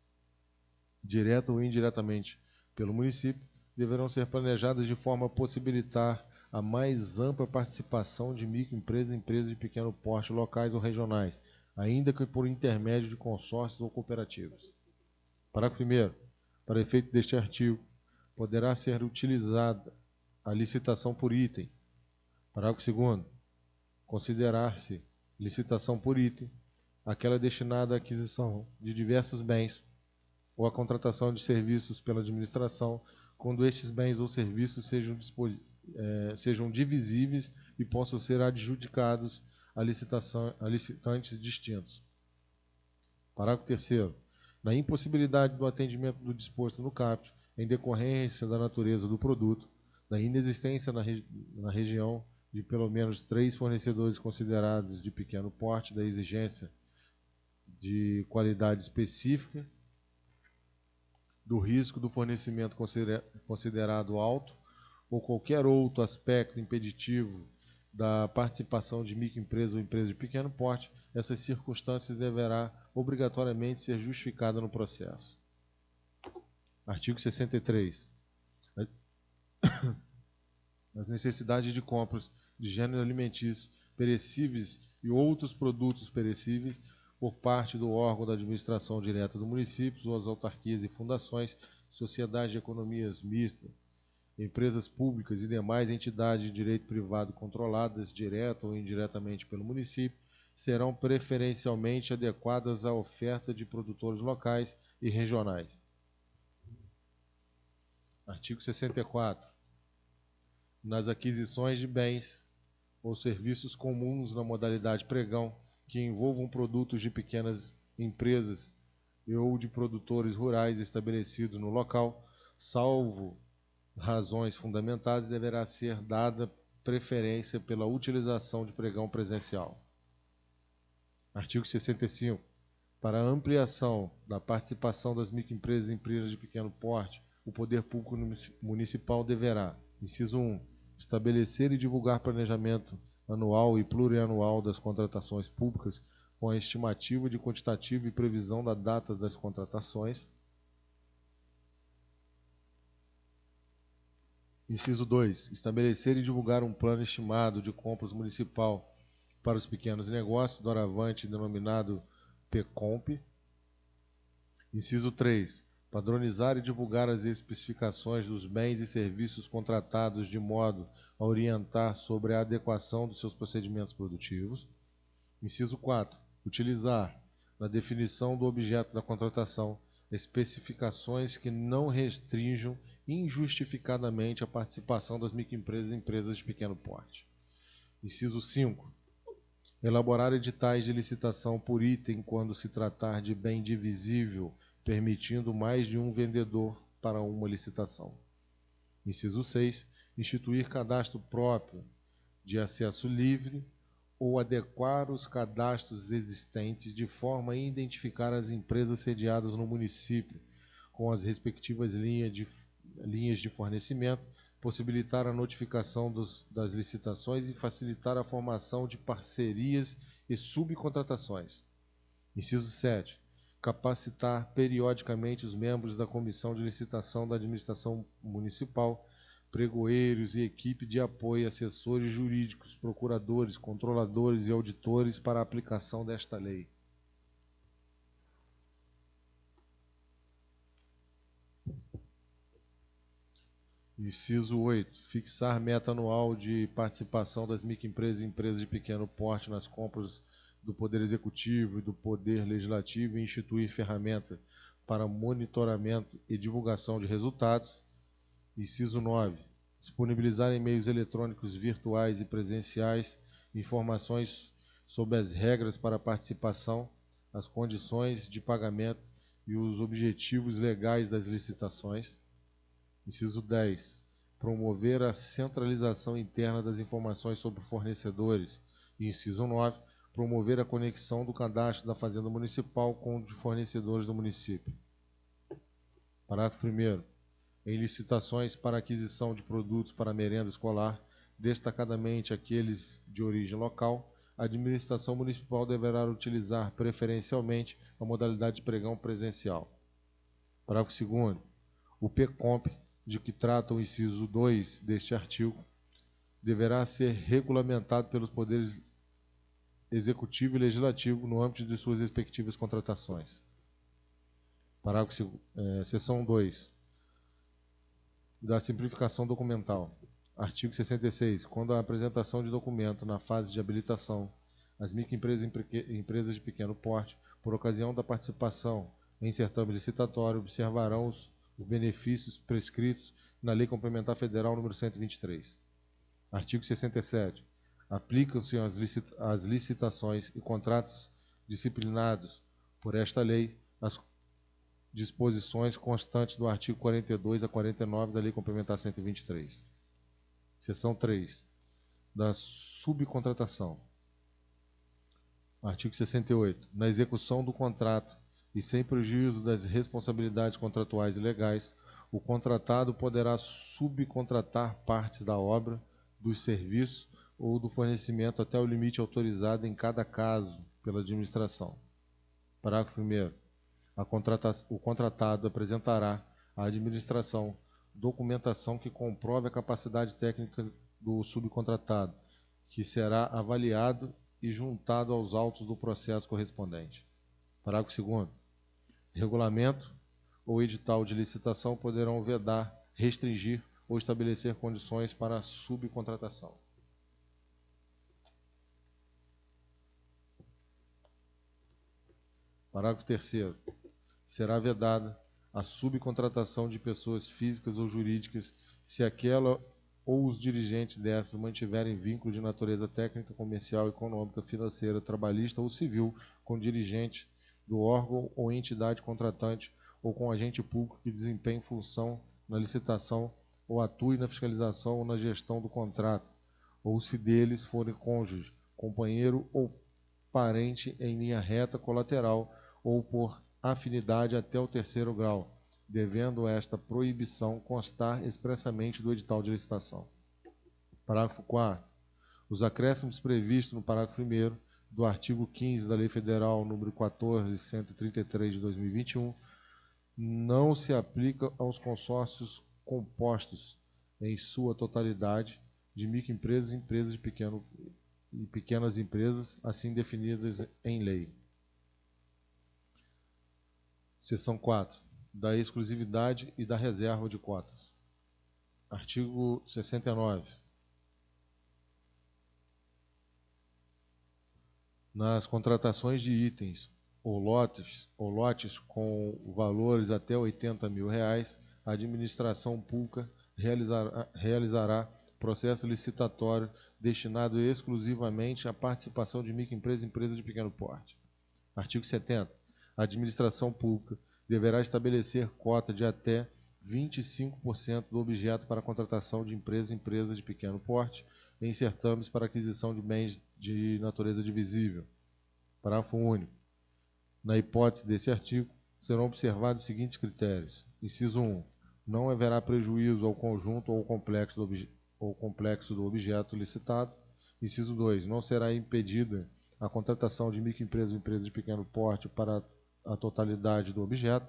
[SPEAKER 2] direta ou indiretamente pelo município, deverão ser planejadas de forma a possibilitar a mais ampla participação de microempresas e empresas de pequeno porte locais ou regionais, ainda que por intermédio de consórcios ou cooperativas. Parágrafo 1º. Para efeito deste artigo, poderá ser utilizada a licitação por item. Parágrafo 2º. Considerar-se licitação por item aquela destinada à aquisição de diversos bens ou à contratação de serviços pela administração, quando estes bens ou serviços sejam divisíveis e possam ser adjudicados a licitantes distintos. Parágrafo 3º. Na impossibilidade do atendimento do disposto no caput, em decorrência da natureza do produto, da inexistência na região de pelo menos 3 fornecedores considerados de pequeno porte, da exigência de qualidade específica, do risco do fornecimento considerado alto, ou qualquer outro aspecto impeditivo da participação de microempresa ou empresa de pequeno porte, essas circunstâncias deverá obrigatoriamente ser justificada no processo. Artigo 63. As necessidades de compras de gênero alimentício, perecíveis e outros produtos perecíveis por parte do órgão da administração direta do município, suas autarquias e fundações, sociedades de economias mistas, empresas públicas e demais entidades de direito privado controladas, direta ou indiretamente pelo município, serão preferencialmente adequadas à oferta de produtores locais e regionais. Artigo 64. Nas aquisições de bens ou serviços comuns na modalidade pregão, que envolvam produtos de pequenas empresas ou de produtores rurais estabelecidos no local, salvo razões fundamentadas, deverá ser dada preferência pela utilização de pregão presencial. Artigo 65. Para a ampliação da participação das microempresas e empresas de pequeno porte, o poder público municipal deverá, inciso 1, estabelecer e divulgar planejamento anual e plurianual das contratações públicas com a estimativa de quantitativo e previsão da data das contratações. Inciso 2. Estabelecer e divulgar um plano estimado de compras municipal para os pequenos negócios, doravante denominado PECOMP. Inciso 3. Padronizar e divulgar as especificações dos bens e serviços contratados de modo a orientar sobre a adequação dos seus procedimentos produtivos. Inciso 4. Utilizar, na definição do objeto da contratação, especificações que não restringam injustificadamente a participação das microempresas e empresas de pequeno porte. Inciso 5. Elaborar editais de licitação por item quando se tratar de bem divisível, permitindo mais de um vendedor para uma licitação. Inciso 6. Instituir cadastro próprio de acesso livre ou adequar os cadastros existentes de forma a identificar as empresas sediadas no município com as respectivas linhas de fornecimento, possibilitar a notificação das licitações e facilitar a formação de parcerias e subcontratações. Inciso 7. Capacitar periodicamente os membros da Comissão de Licitação da Administração Municipal, pregoeiros e equipe de apoio, assessores jurídicos, procuradores, controladores e auditores para a aplicação desta lei. Inciso 8. Fixar meta anual de participação das microempresas e empresas de pequeno porte nas compras do Poder Executivo e do Poder Legislativo e instituir ferramenta para monitoramento e divulgação de resultados. Inciso 9. Disponibilizar em meios eletrônicos virtuais e presenciais informações sobre as regras para a participação, as condições de pagamento e os objetivos legais das licitações. Inciso 10. Promover a centralização interna das informações sobre fornecedores. E inciso 9. Promover a conexão do cadastro da Fazenda Municipal com o de fornecedores do município. Parágrafo 1º. Em licitações para aquisição de produtos para merenda escolar, destacadamente aqueles de origem local, a administração municipal deverá utilizar preferencialmente a modalidade de pregão presencial. Parágrafo 2º. O PECOMP, de que trata o inciso 2 deste artigo, deverá ser regulamentado pelos poderes executivo e legislativo no âmbito de suas respectivas contratações. Parágrafo 2º. Seção 2. Da simplificação documental. Artigo 66. Quando a apresentação de documento na fase de habilitação, as microempresas e empresas de pequeno porte, por ocasião da participação em certame licitatório, observarão os benefícios prescritos na Lei Complementar Federal nº 123. Artigo 67. Aplicam-se às licitações e contratos disciplinados por esta lei as disposições constantes do artigo 42 a 49 da Lei Complementar 123. Seção 3. Da subcontratação. Artigo 68. Na execução do contrato e sem prejuízo das responsabilidades contratuais e legais, o contratado poderá subcontratar partes da obra, dos serviços ou do fornecimento até o limite autorizado em cada caso pela administração. Parágrafo 1º. O contratado apresentará à administração documentação que comprove a capacidade técnica do subcontratado, que será avaliado e juntado aos autos do processo correspondente. Parágrafo 2º. Regulamento ou edital de licitação poderão vedar, restringir ou estabelecer condições para a subcontratação. Parágrafo 3º. Será vedada a subcontratação de pessoas físicas ou jurídicas se aquela ou os dirigentes dessas mantiverem vínculo de natureza técnica, comercial, econômica, financeira, trabalhista ou civil com dirigente do órgão ou entidade contratante ou com agente público que desempenhe função na licitação ou atue na fiscalização ou na gestão do contrato, ou se deles forem cônjuge, companheiro ou parente em linha reta colateral ou por afinidade até o 3º grau, devendo esta proibição constar expressamente do edital de licitação. Parágrafo 4º. Os acréscimos previstos no parágrafo 1º do artigo 15 da Lei Federal nº 14.133 de 2021 não se aplica aos consórcios compostos em sua totalidade de microempresas e empresas de pequenas empresas, assim definidas em lei. Seção 4. Da exclusividade e da reserva de cotas. Artigo 69. Nas contratações de itens ou lotes com valores até R$80 mil, a administração pública realizará processo licitatório destinado exclusivamente à participação de microempresas e empresas de pequeno porte. Artigo 70. A administração pública deverá estabelecer cota de até 25% do objeto para a contratação de empresas e empresas de pequeno porte em certames para aquisição de bens de natureza divisível. Parágrafo único. Na hipótese desse artigo, serão observados os seguintes critérios. Inciso 1. Não haverá prejuízo ao conjunto ou complexo do objeto licitado. Inciso 2. Não será impedida a contratação de microempresas ou empresas de pequeno porte para a totalidade do objeto.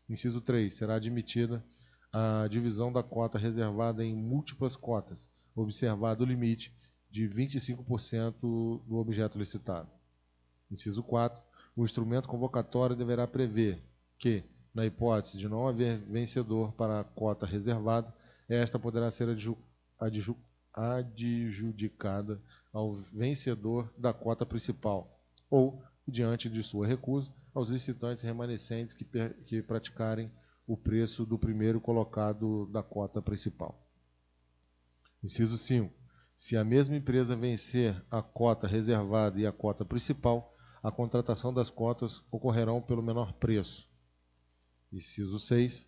[SPEAKER 2] Inciso 3. Será admitida a divisão da cota reservada em múltiplas cotas, observado o limite de 25% do objeto licitado. Inciso 4. O instrumento convocatório deverá prever que, na hipótese de não haver vencedor para a cota reservada, esta poderá ser adjudicada ao vencedor da cota principal ou, diante de sua recusa, aos licitantes remanescentes que praticarem o preço do primeiro colocado da cota principal. Inciso 5. Se a mesma empresa vencer a cota reservada e a cota principal, a contratação das cotas ocorrerão pelo menor preço. Inciso 6.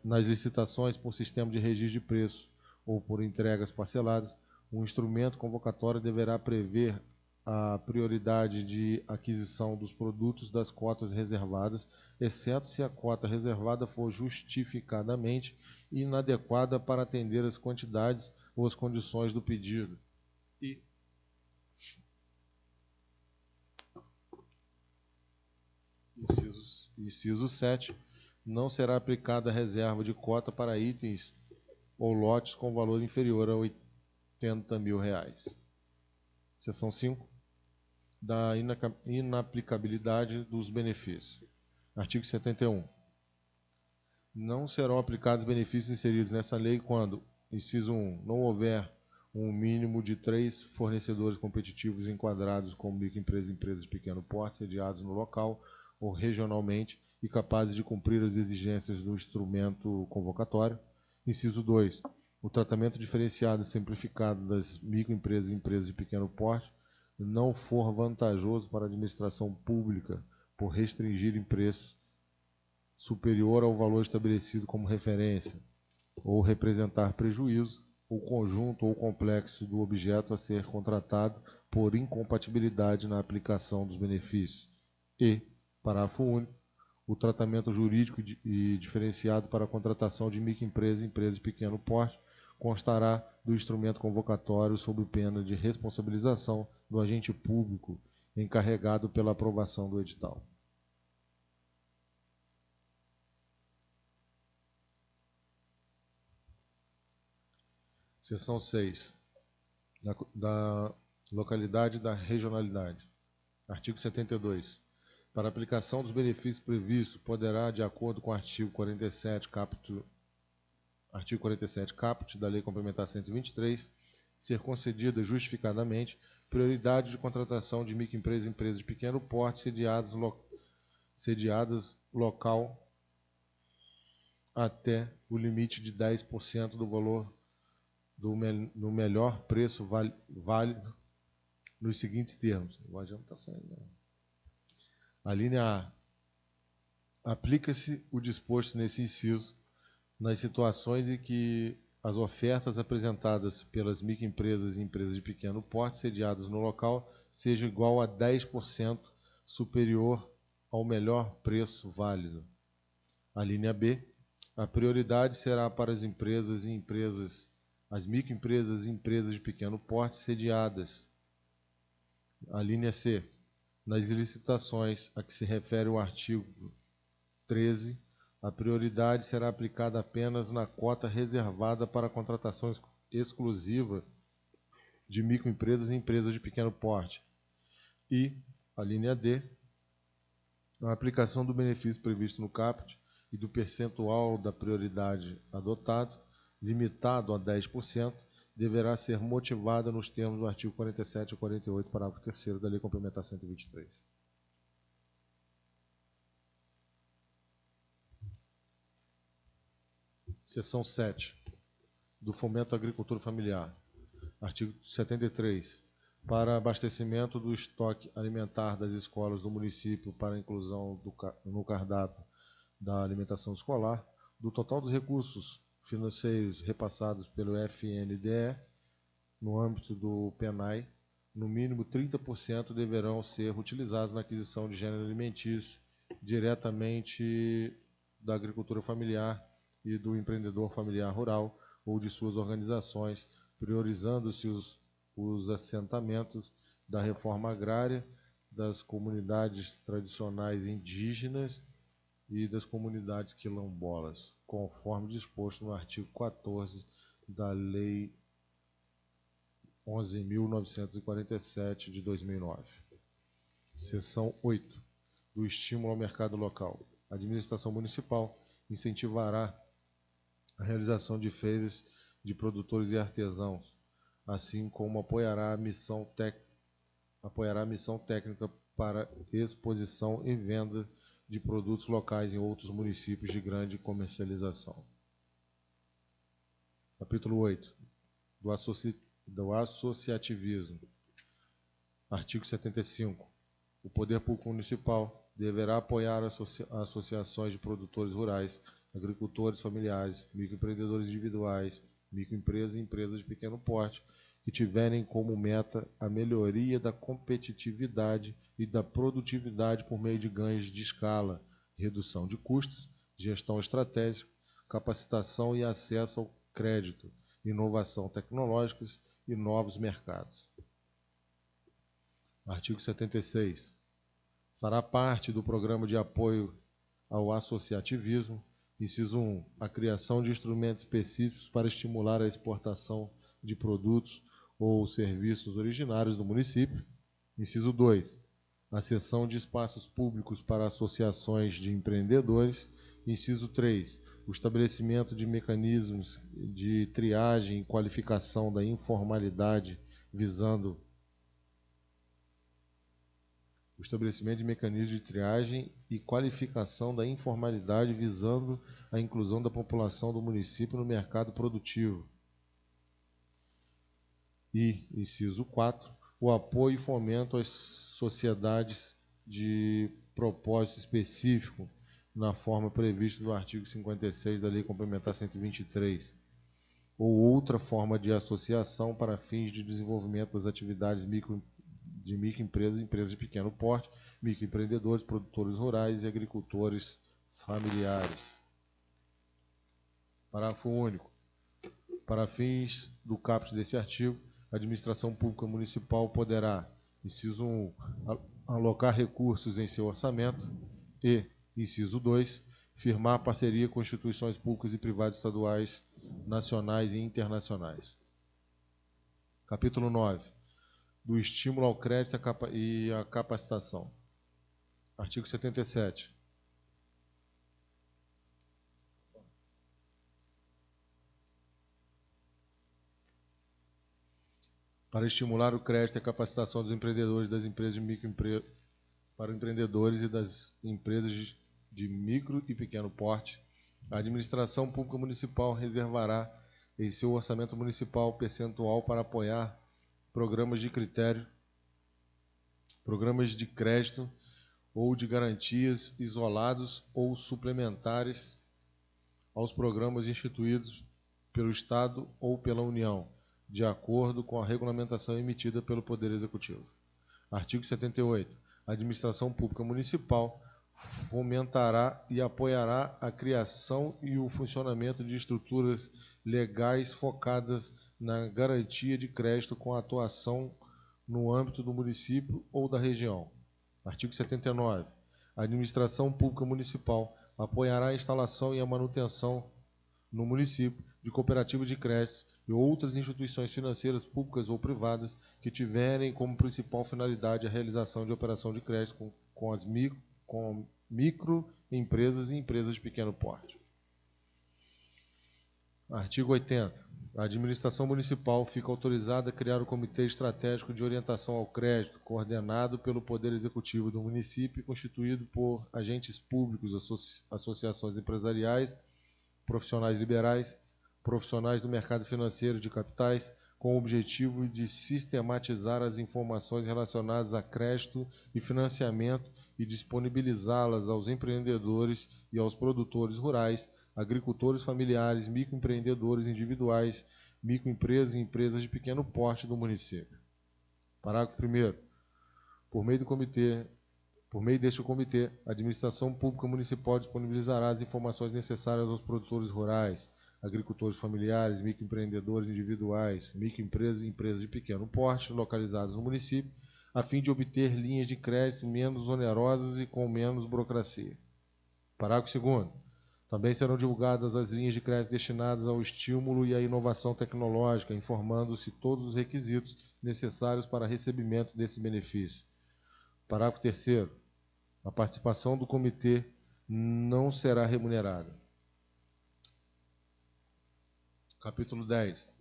[SPEAKER 2] Nas licitações por sistema de registro de preço ou por entregas parceladas, o instrumento convocatório deverá prever a prioridade de aquisição dos produtos das cotas reservadas, exceto se a cota reservada for justificadamente inadequada para atender as quantidades ou as condições do pedido. Inciso 7. Não será aplicada a reserva de cota para itens ou lotes com valor inferior a R$80 mil. Seção 5. Da inaplicabilidade dos benefícios. Artigo 71. Não serão aplicados benefícios inseridos nessa lei quando, inciso 1, não houver um mínimo de 3 fornecedores competitivos enquadrados como microempresas e empresas de pequeno porte, sediados no local ou regionalmente e capazes de cumprir as exigências do instrumento convocatório. Inciso 2. O tratamento diferenciado e simplificado das microempresas e empresas de pequeno porte não for vantajoso para a administração pública por restringirem preço superior ao valor estabelecido como referência, ou representar prejuízo, o conjunto ou complexo do objeto a ser contratado por incompatibilidade na aplicação dos benefícios. E, parágrafo único, o tratamento jurídico e diferenciado para a contratação de microempresas e empresas de pequeno porte constará do instrumento convocatório sob pena de responsabilização do agente público encarregado pela aprovação do edital. Seção 6. Da localidade e da regionalidade. Artigo 72. Para aplicação dos benefícios previstos, poderá, de acordo com o artigo 47, caput da Lei Complementar 123, ser concedida justificadamente prioridade de contratação de microempresas e empresas de pequeno porte sediadas local até o limite de 10% do valor no melhor preço válido nos seguintes termos. Agora já não está saindo. A linha A. Aplica-se o disposto nesse inciso nas situações em que as ofertas apresentadas pelas microempresas e empresas de pequeno porte sediadas no local sejam igual a 10% superior ao melhor preço válido. A linha B. A prioridade será para as microempresas e empresas de pequeno porte sediadas. A linha C. Nas licitações a que se refere o artigo 13, a prioridade será aplicada apenas na cota reservada para a contratação exclusiva de microempresas e empresas de pequeno porte. E, a linha D, a aplicação do benefício previsto no caput e do percentual da prioridade adotado, limitado a 10%, deverá ser motivada nos termos do artigo 47 e 48, parágrafo 3º da Lei Complementar 123. Seção 7. Do Fomento à Agricultura Familiar. Artigo 73. Para abastecimento do estoque alimentar das escolas do município para inclusão no cardápio da alimentação escolar, do total dos recursos financeiros repassados pelo FNDE, no âmbito do PENAI, no mínimo 30% deverão ser utilizados na aquisição de gênero alimentício diretamente da agricultura familiar e do empreendedor familiar rural ou de suas organizações, priorizando-se os assentamentos da reforma agrária, das comunidades tradicionais indígenas e das comunidades quilombolas, conforme disposto no artigo 14 da Lei 11.947 de 2009. Seção 8. Do estímulo ao mercado local. A administração municipal incentivará a realização de feiras de produtores e artesãos, assim como apoiará a missão técnica para exposição e venda de produtos locais em outros municípios de grande comercialização. Capítulo 8. do associativismo. Artigo 75. O poder público municipal deverá apoiar associações de produtores rurais, agricultores familiares, microempreendedores individuais, microempresas e empresas de pequeno porte, que tiverem como meta a melhoria da competitividade e da produtividade por meio de ganhos de escala, redução de custos, gestão estratégica, capacitação e acesso ao crédito, inovação tecnológica e novos mercados. Artigo 76. Fará parte do programa de apoio ao associativismo, inciso 1, a criação de instrumentos específicos para estimular a exportação de produtos ou serviços originários do município. Inciso 2, a cessão de espaços públicos para associações de empreendedores. Inciso 3, o estabelecimento de mecanismos de triagem e qualificação da informalidade visando a inclusão da população do município no mercado produtivo. E, inciso 4, o apoio e fomento às sociedades de propósito específico, na forma prevista no artigo 56 da Lei Complementar 123, ou outra forma de associação para fins de desenvolvimento das atividades de microempresas e empresas de pequeno porte, microempreendedores, produtores rurais e agricultores familiares. Parágrafo único. Para fins do caput desse artigo, a administração pública municipal poderá, inciso 1, alocar recursos em seu orçamento e, inciso 2, firmar parceria com instituições públicas e privadas estaduais, nacionais e internacionais. Capítulo 9. Do estímulo ao crédito e à capacitação. Artigo 77. Para estimular o crédito e a capacitação dos empreendedores das empresas de microempresa, para empreendedores e das empresas de micro e pequeno porte, a administração pública municipal reservará em seu orçamento municipal percentual para apoiar programas de critério, programas de crédito ou de garantias isolados ou suplementares aos programas instituídos pelo Estado ou pela União, de acordo com a regulamentação emitida pelo Poder Executivo. Artigo 78. A administração pública municipal fomentará e apoiará a criação e o funcionamento de estruturas legais focadas na garantia de crédito com atuação no âmbito do município ou da região. Artigo 79. A administração pública municipal apoiará a instalação e a manutenção no município de cooperativas de crédito e outras instituições financeiras públicas ou privadas que tiverem como principal finalidade a realização de operação de crédito com microempresas e empresas de pequeno porte. Artigo 80. A administração municipal fica autorizada a criar o Comitê Estratégico de Orientação ao Crédito, coordenado pelo Poder Executivo do município e constituído por agentes públicos, associações empresariais, profissionais liberais, profissionais do mercado financeiro de capitais, com o objetivo de sistematizar as informações relacionadas a crédito e financiamento e disponibilizá-las aos empreendedores e aos produtores rurais, agricultores familiares, microempreendedores individuais, microempresas e empresas de pequeno porte do município. Parágrafo 1º. Por meio deste comitê, a administração pública municipal disponibilizará as informações necessárias aos produtores rurais, agricultores familiares, microempreendedores individuais, microempresas e empresas de pequeno porte localizadas no município, a fim de obter linhas de crédito menos onerosas e com menos burocracia. Parágrafo 2º. Também serão divulgadas as linhas de crédito destinadas ao estímulo e à inovação tecnológica, informando-se todos os requisitos necessários para recebimento desse benefício. Parágrafo 3º. A participação do comitê não será remunerada. Capítulo 10.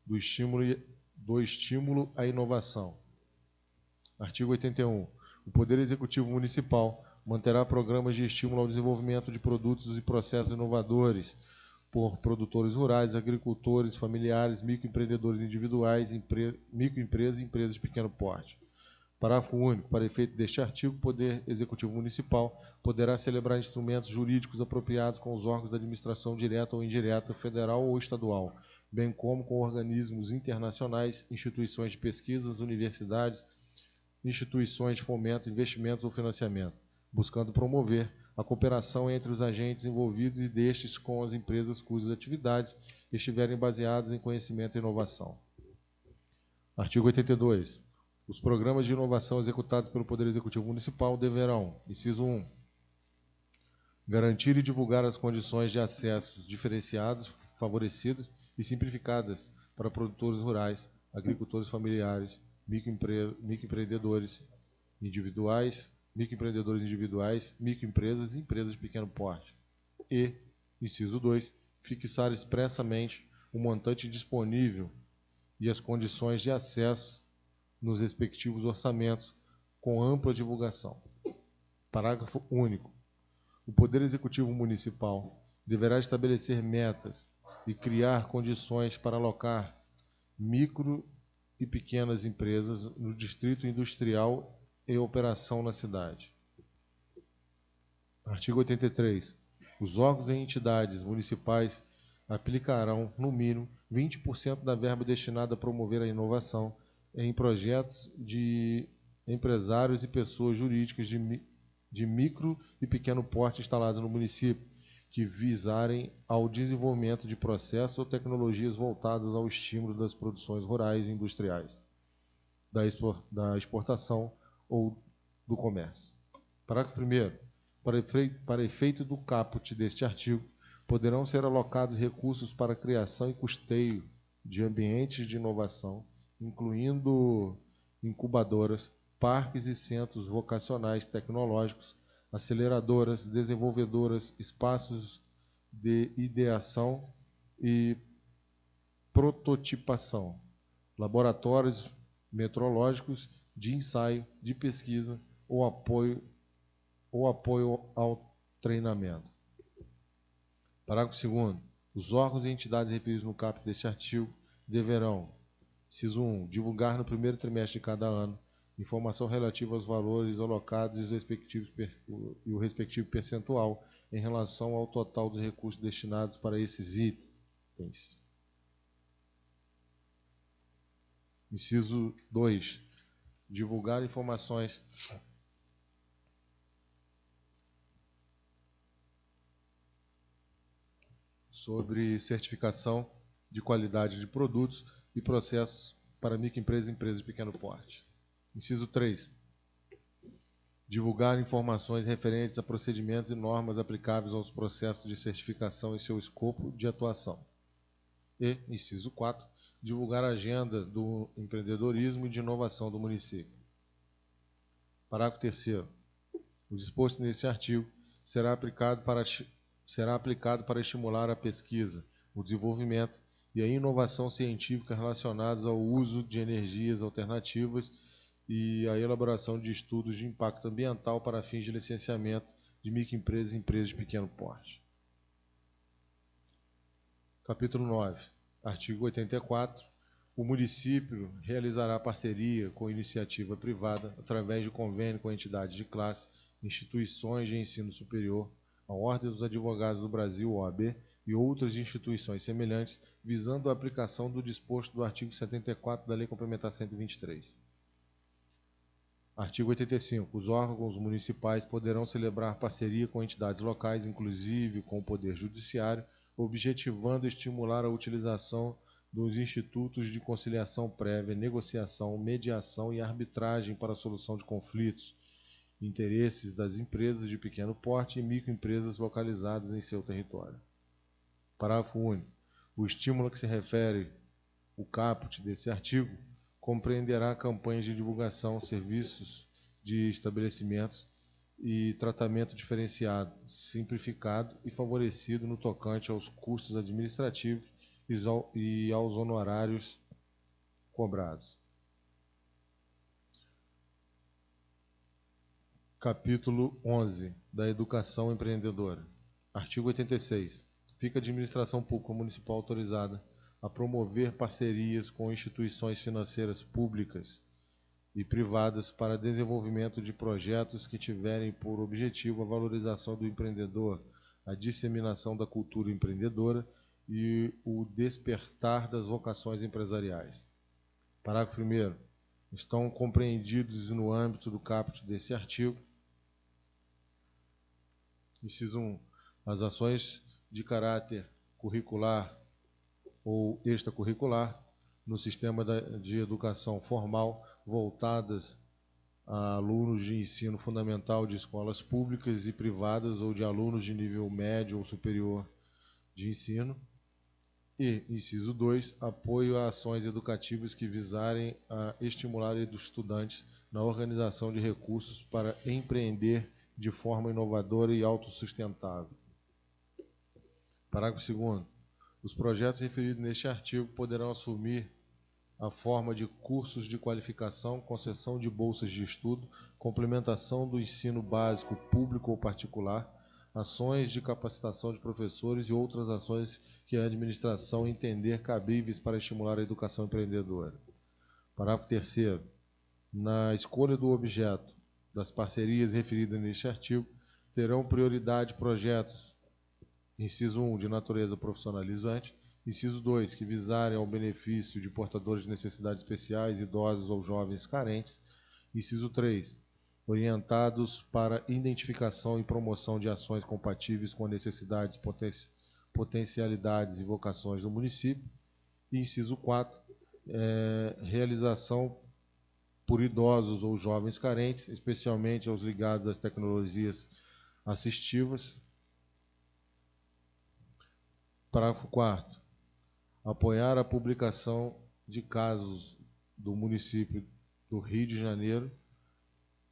[SPEAKER 2] Do estímulo à inovação. Artigo 81. O Poder Executivo Municipal manterá programas de estímulo ao desenvolvimento de produtos e processos inovadores, por produtores rurais, agricultores, familiares, microempreendedores individuais, microempresas e empresas de pequeno porte. Parágrafo único. Para efeito deste artigo, o Poder Executivo Municipal poderá celebrar instrumentos jurídicos apropriados com os órgãos da administração direta ou indireta, federal ou estadual, bem como com organismos internacionais, instituições de pesquisas, universidades, instituições de fomento, investimentos ou financiamento, buscando promover a cooperação entre os agentes envolvidos e destes com as empresas cujas atividades estiverem baseadas em conhecimento e inovação. Artigo 82. Os programas de inovação executados pelo Poder Executivo Municipal deverão, inciso 1, garantir e divulgar as condições de acessos diferenciados, favorecidas e simplificadas para produtores rurais, agricultores familiares, microempreendedores individuais, microempresas e empresas de pequeno porte. E, inciso 2, fixar expressamente o montante disponível e as condições de acesso nos respectivos orçamentos, com ampla divulgação. Parágrafo único. O Poder Executivo Municipal deverá estabelecer metas e criar condições para alocar micro e pequenas empresas no distrito industrial e operação na cidade. Artigo 83. Os órgãos e entidades municipais aplicarão, no mínimo, 20% da verba destinada a promover a inovação em projetos de empresários e pessoas jurídicas de micro e pequeno porte instalados no município, que visarem ao desenvolvimento de processos ou tecnologias voltadas ao estímulo das produções rurais e industriais, da exportação ou do comércio. Parágrafo 1º. Para efeito do caput deste artigo, poderão ser alocados recursos para a criação e custeio de ambientes de inovação, incluindo incubadoras, parques e centros vocacionais tecnológicos, aceleradoras, desenvolvedoras, espaços de ideação e prototipação, laboratórios metrológicos, de ensaio, de pesquisa ou apoio ao treinamento. Parágrafo 2º. Os órgãos e entidades referidos no caput deste artigo deverão, inciso 1, divulgar no primeiro trimestre de cada ano informação relativa aos valores alocados e o respectivo percentual em relação ao total dos recursos destinados para esses itens. Inciso 2. Divulgar informações sobre certificação de qualidade de produtos e processos para microempresas e empresas de pequeno porte. Inciso 3. Divulgar informações referentes a procedimentos e normas aplicáveis aos processos de certificação e seu escopo de atuação. E, inciso 4, divulgar a agenda do empreendedorismo e de inovação do município. Parágrafo 3º. O disposto neste artigo será aplicado para estimular a pesquisa, o desenvolvimento e a inovação científica relacionadas ao uso de energias alternativas e a elaboração de estudos de impacto ambiental para fins de licenciamento de microempresas e empresas de pequeno porte. Capítulo 9. Artigo 84. O município realizará parceria com iniciativa privada através de convênio com entidades de classe, instituições de ensino superior, a Ordem dos Advogados do Brasil, OAB, e outras instituições semelhantes, visando a aplicação do disposto do artigo 74 da Lei Complementar 123. Artigo 85. Os órgãos municipais poderão celebrar parceria com entidades locais, inclusive com o Poder Judiciário, objetivando estimular a utilização dos institutos de conciliação prévia, negociação, mediação e arbitragem para a solução de conflitos, interesses das empresas de pequeno porte e microempresas localizadas em seu território. Parágrafo único. O estímulo a que se refere o caput desse artigo compreenderá campanhas de divulgação, serviços de estabelecimentos e tratamento diferenciado, simplificado e favorecido no tocante aos custos administrativos e aos honorários cobrados. Capítulo 11. Da Educação Empreendedora. Artigo 86. Fica a administração pública municipal autorizada a promover parcerias com instituições financeiras públicas e privadas para desenvolvimento de projetos que tiverem por objetivo a valorização do empreendedor, a disseminação da cultura empreendedora e o despertar das vocações empresariais. Parágrafo 1º. Estão compreendidos no âmbito do caput desse artigo: inciso 1, as ações de caráter curricular ou extracurricular no sistema de educação formal voltadas a alunos de ensino fundamental de escolas públicas e privadas ou de alunos de nível médio ou superior de ensino. E, inciso 2, apoio a ações educativas que visarem a estimular os estudantes na organização de recursos para empreender de forma inovadora e autossustentável. Parágrafo 2º. Os projetos referidos neste artigo poderão assumir a forma de cursos de qualificação, concessão de bolsas de estudo, complementação do ensino básico público ou particular, ações de capacitação de professores e outras ações que a administração entender cabíveis para estimular a educação empreendedora. Parágrafo 3º. Na escolha do objeto das parcerias referidas neste artigo, terão prioridade projetos, inciso 1, de natureza profissionalizante, inciso 2, que visarem ao benefício de portadores de necessidades especiais, idosos ou jovens carentes, inciso 3, orientados para identificação e promoção de ações compatíveis com necessidades, potencialidades e vocações do município, e inciso 4, realização por idosos ou jovens carentes, especialmente aos ligados às tecnologias assistivas. Parágrafo 4º. Apoiar a publicação de casos do município do Rio de Janeiro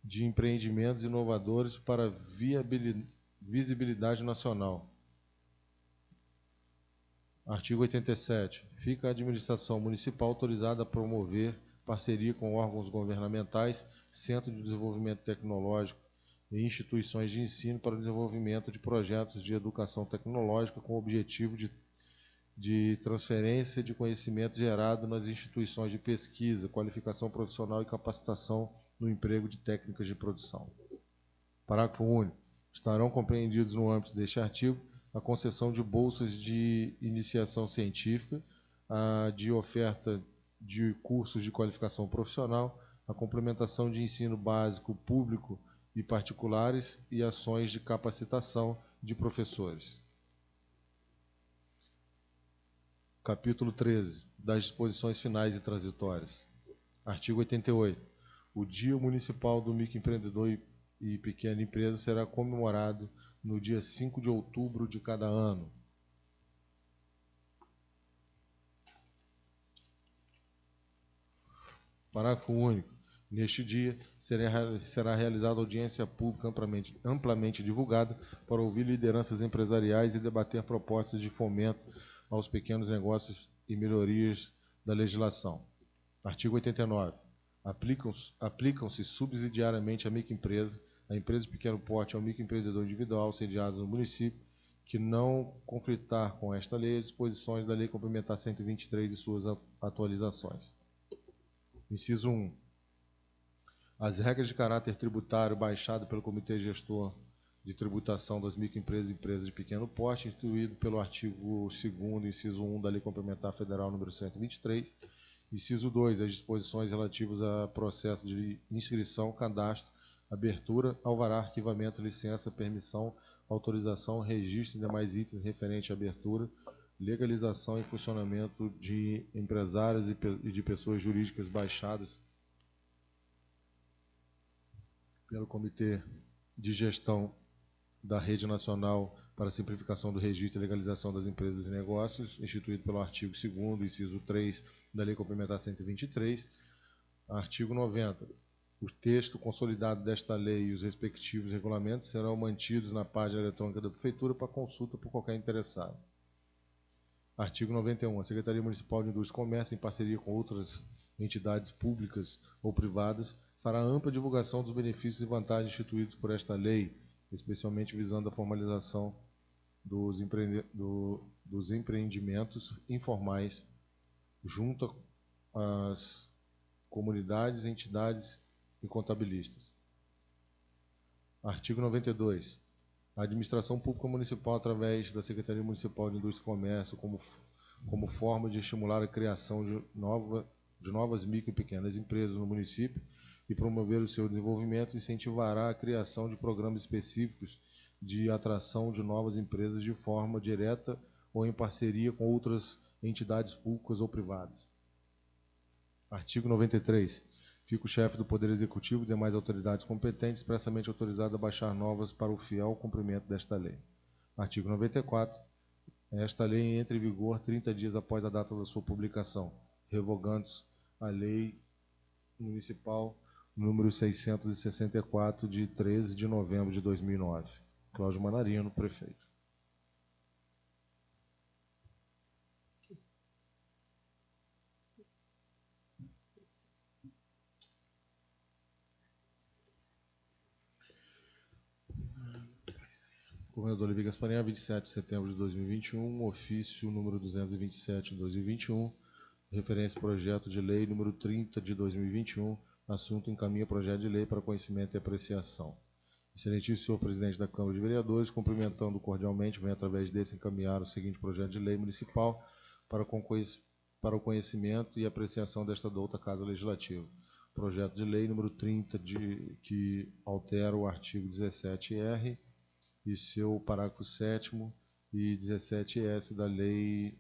[SPEAKER 2] de empreendimentos inovadores para visibilidade nacional. Artigo 87. Fica a administração municipal autorizada a promover parceria com órgãos governamentais, Centro de Desenvolvimento Tecnológico e instituições de ensino para o desenvolvimento de projetos de educação tecnológica com o objetivo de transferência de conhecimento gerado nas instituições de pesquisa, qualificação profissional e capacitação no emprego de técnicas de produção. Parágrafo único. Estarão compreendidos no âmbito deste artigo a concessão de bolsas de iniciação científica, de oferta de cursos de qualificação profissional, a complementação de ensino básico público e particulares e ações de capacitação de professores. Capítulo 13. Das disposições finais e transitórias. Artigo 88. O Dia Municipal do Microempreendedor e Pequena Empresa será comemorado no dia 5 de outubro de cada ano. Parágrafo único. Neste dia, será realizada audiência pública amplamente divulgada para ouvir lideranças empresariais e debater propostas de fomento aos pequenos negócios e melhorias da legislação. Artigo 89. Aplicam-se subsidiariamente à microempresa, à empresa de pequeno porte e ao microempreendedor individual sediados no município, que não conflitar com esta lei as disposições da Lei Complementar 123 e suas atualizações. Inciso 1. As regras de caráter tributário baixado pelo Comitê Gestor de Tributação das Microempresas e Empresas de Pequeno Porte, instituído pelo artigo 2º, inciso 1 da Lei Complementar Federal número 123, inciso 2, as disposições relativas a processo de inscrição, cadastro, abertura, alvará, arquivamento, licença, permissão, autorização, registro e demais itens referentes à abertura, legalização e funcionamento de empresários e de pessoas jurídicas baixadas pelo Comitê de Gestão da Rede Nacional para a Simplificação do Registro e Legalização das Empresas e Negócios, instituído pelo artigo 2º, inciso 3 da Lei Complementar 123. Artigo 90. O texto consolidado desta lei e os respectivos regulamentos serão mantidos na página eletrônica da Prefeitura para consulta por qualquer interessado. Artigo 91. A Secretaria Municipal de Indústria e Comércio, em parceria com outras entidades públicas ou privadas, fará ampla divulgação dos benefícios e vantagens instituídos por esta lei, especialmente visando a formalização dos empreendimentos informais junto às comunidades, entidades e contabilistas. Artigo 92. A administração pública municipal, através da Secretaria Municipal de Indústria e Comércio, como forma de estimular a criação de novas micro e pequenas empresas no município e promover o seu desenvolvimento, incentivará a criação de programas específicos de atração de novas empresas de forma direta ou em parceria com outras entidades públicas ou privadas. Artigo 93. Fica o chefe do Poder Executivo e demais autoridades competentes expressamente autorizados a baixar novas para o fiel cumprimento desta lei. Artigo 94. Esta lei entra em vigor 30 dias após a data da sua publicação, revogando-se a Lei Municipal número 664, de 13 de novembro de 2009. Cláudio Manarino, prefeito. Governador Levi Gasparinha, 27 de setembro de 2021, ofício número 227 de 2021, referência projeto de lei número 30 de 2021, assunto encaminha projeto de lei para conhecimento e apreciação. Excelentíssimo senhor presidente da Câmara de Vereadores, cumprimentando cordialmente, venho através desse encaminhar o seguinte projeto de lei municipal para o conhecimento e apreciação desta douta Casa Legislativa. Projeto de lei número 30, que altera o artigo 17R, e seu parágrafo 7º e 17S da Lei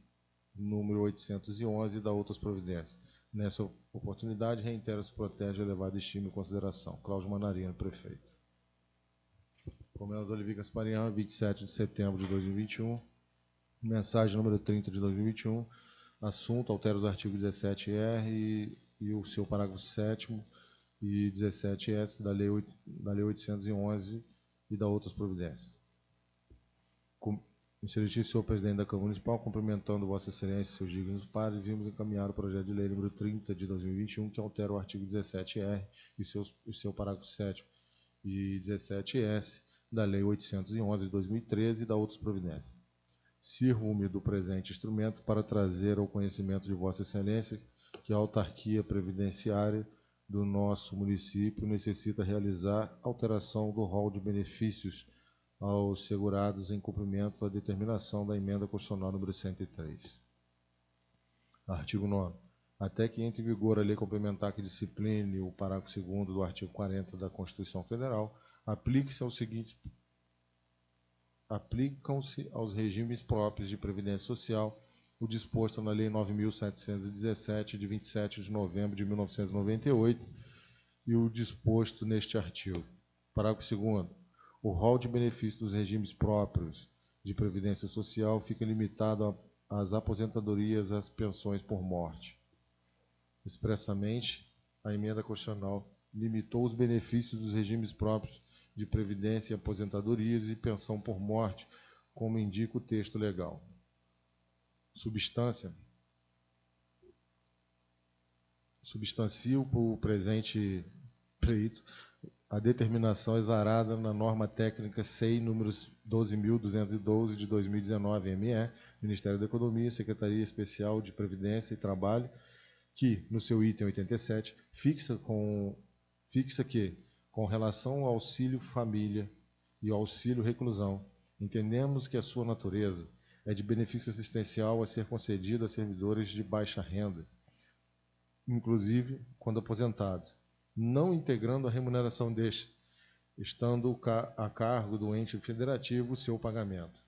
[SPEAKER 2] número 811 e da outras providências. Nessa oportunidade, reitera-se protege a elevada estima e consideração. Cláudio Manarino, prefeito. Governador Levi Gasparinha, 27 de setembro de 2021, mensagem número 30 de 2021, assunto, altera os artigos 17R e o seu parágrafo 7º e 17S da Lei 811 e da outras providências. Excelentíssimo senhor presidente da Câmara Municipal, cumprimentando Vossa Excelência e seus dignos pares, vimos encaminhar o projeto de lei número 30 de 2021, que altera o artigo 17R e seu parágrafo 7º e 17S da Lei 811 de 2013 e da outras providências. Sirvo-me do presente instrumento para trazer ao conhecimento de Vossa Excelência que a autarquia previdenciária do nosso município necessita realizar alteração do rol de benefícios aos segurados em cumprimento à determinação da emenda constitucional número 103. Artigo 9º. Até que entre em vigor a lei complementar que discipline o parágrafo 2º do artigo 40 da Constituição Federal, aplicam-se aos regimes próprios de previdência social o disposto na Lei 9.717, de 27 de novembro de 1998, e o disposto neste artigo. Parágrafo 2º. O rol de benefícios dos regimes próprios de previdência social fica limitado às aposentadorias e às pensões por morte. Expressamente, a emenda constitucional limitou os benefícios dos regimes próprios de previdência e aposentadorias e pensão por morte, como indica o texto legal. Substancio o presente pleito a determinação exarada na norma técnica SEI números 12.212 de 2019 ME, Ministério da Economia, Secretaria Especial de Previdência e Trabalho, que, no seu item 87, fixa que, com relação ao auxílio família e ao auxílio reclusão, entendemos que a sua natureza é de benefício assistencial a ser concedido a servidores de baixa renda, inclusive quando aposentados, não integrando a remuneração destes, estando a cargo do ente federativo o seu pagamento.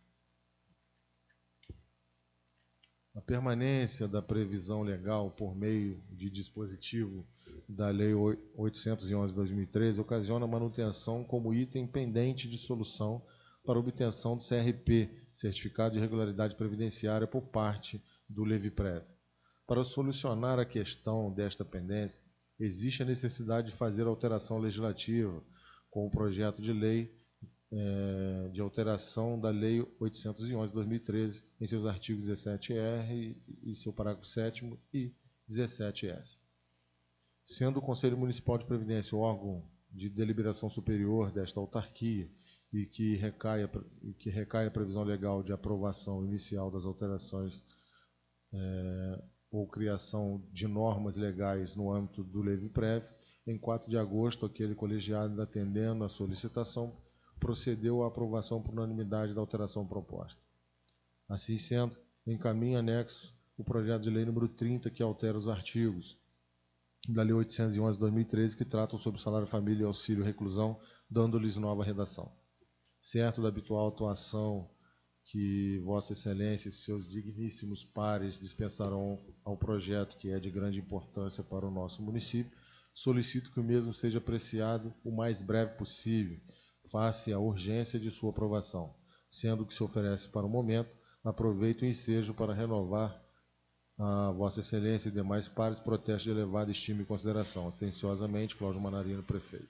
[SPEAKER 2] A permanência da previsão legal por meio de dispositivo da Lei 811 de 2013 ocasiona a manutenção como item pendente de solução para obtenção do CRP, Certificado de Regularidade Previdenciária, por parte do Leviprev. Para solucionar a questão desta pendência, existe a necessidade de fazer alteração legislativa com o projeto de lei de alteração da Lei 811 de 2013 em seus artigos 17R e seu parágrafo 7º e 17S. Sendo o Conselho Municipal de Previdência o órgão de deliberação superior desta autarquia e que recai a previsão legal de aprovação inicial das alterações ou criação de normas legais no âmbito do Leviprev. Em 4 de agosto, aquele colegiado, atendendo à solicitação, procedeu à aprovação por unanimidade da alteração proposta. Assim sendo, encaminha anexo o projeto de lei número 30, que altera os artigos da Lei 811 de 2013, que tratam sobre salário família e auxílio reclusão, dando-lhes nova redação. Certo da habitual atuação que Vossa Excelência e seus digníssimos pares dispensarão ao projeto, que é de grande importância para o nosso município, solicito que o mesmo seja apreciado o mais breve possível, face à urgência de sua aprovação, sendo o que se oferece para o momento, aproveito o ensejo para renovar a Vossa Excelência e demais pares protesto de elevada estima e consideração. Atenciosamente, Cláudio Manarino, prefeito.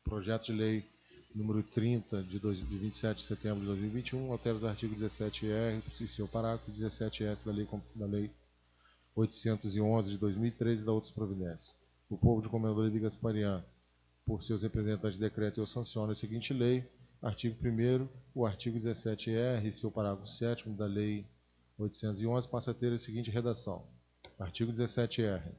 [SPEAKER 2] Projeto de lei número 30, de 27 de setembro de 2021, altera os artigos 17R e seu parágrafo, 17S da Lei 811 de 2013 e da outras providências. O povo de Comendador Levi Gasparian, por seus representantes de decreto, eu sanciono a seguinte lei. Artigo 1º, o artigo 17R e seu parágrafo 7º da Lei 811 passa a ter a seguinte redação. Artigo 17R.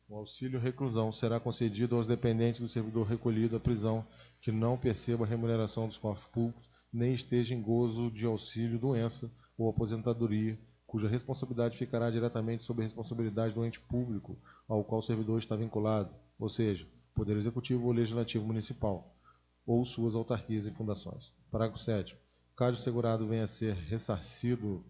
[SPEAKER 2] O auxílio reclusão será concedido aos dependentes do servidor recolhido à prisão que não perceba a remuneração dos cofres públicos, nem esteja em gozo de auxílio doença ou aposentadoria, cuja responsabilidade ficará diretamente sob a responsabilidade do ente público ao qual o servidor está vinculado, ou seja, Poder Executivo ou Legislativo Municipal, ou suas autarquias e fundações. Parágrafo 7º. Caso o segurado venha a ser ressarcido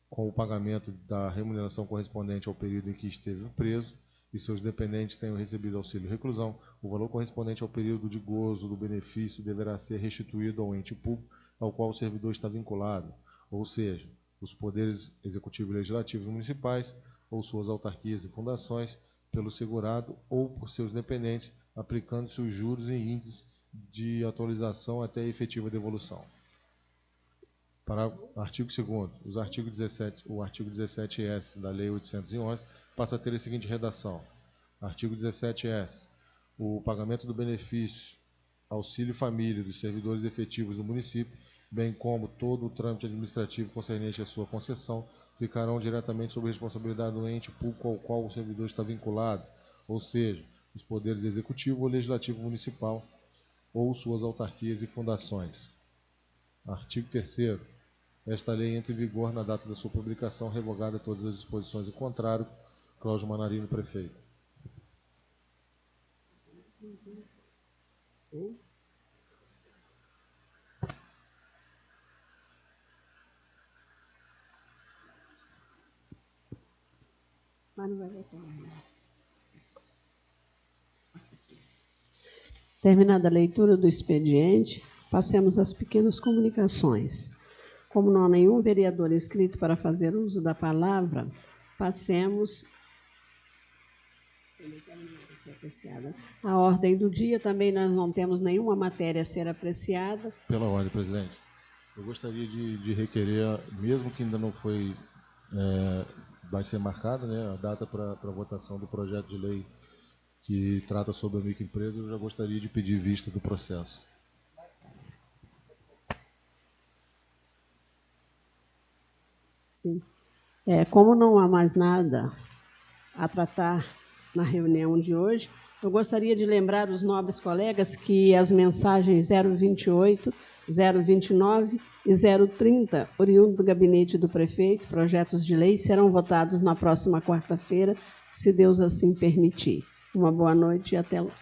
[SPEAKER 2] com o pagamento da remuneração correspondente ao período em que esteve preso e seus dependentes tenham recebido auxílio reclusão, o valor correspondente ao período de gozo do benefício deverá ser restituído ao ente público ao qual o servidor está vinculado, ou seja, os poderes executivo e legislativo municipais ou suas autarquias e fundações, pelo segurado ou por seus dependentes, aplicando-se os juros e índices de atualização até a efetiva devolução. Para artigo 2º, o artigo 17S da Lei 811 passa a ter a seguinte redação. Artigo 17S. O pagamento do benefício auxílio família dos servidores efetivos do município, bem como todo o trâmite administrativo concernente à sua concessão, ficarão diretamente sob a responsabilidade do ente público ao qual o servidor está vinculado, ou seja, os poderes executivo ou legislativo municipal, ou suas autarquias e fundações. Artigo 3º. Esta lei entra em vigor na data da sua publicação, revogada todas as disposições do contrário. Cláudio Manarino, prefeito.
[SPEAKER 3] Terminada a leitura do expediente, passemos às pequenas comunicações. Como não há nenhum vereador inscrito para fazer uso da palavra, passemos a ordem do dia. Também nós não temos nenhuma matéria a ser apreciada.
[SPEAKER 2] Pela ordem, presidente. Eu gostaria de requerer, mesmo que ainda não foi, vai ser marcada, né, a data para votação do projeto de lei que trata sobre a microempresa, eu já gostaria de pedir vista do processo.
[SPEAKER 3] Sim. Como não há mais nada a tratar na reunião de hoje, eu gostaria de lembrar os nobres colegas que as mensagens 028, 029 e 030, oriundo do gabinete do prefeito, projetos de lei, serão votados na próxima quarta-feira, se Deus assim permitir. Uma boa noite e até lá.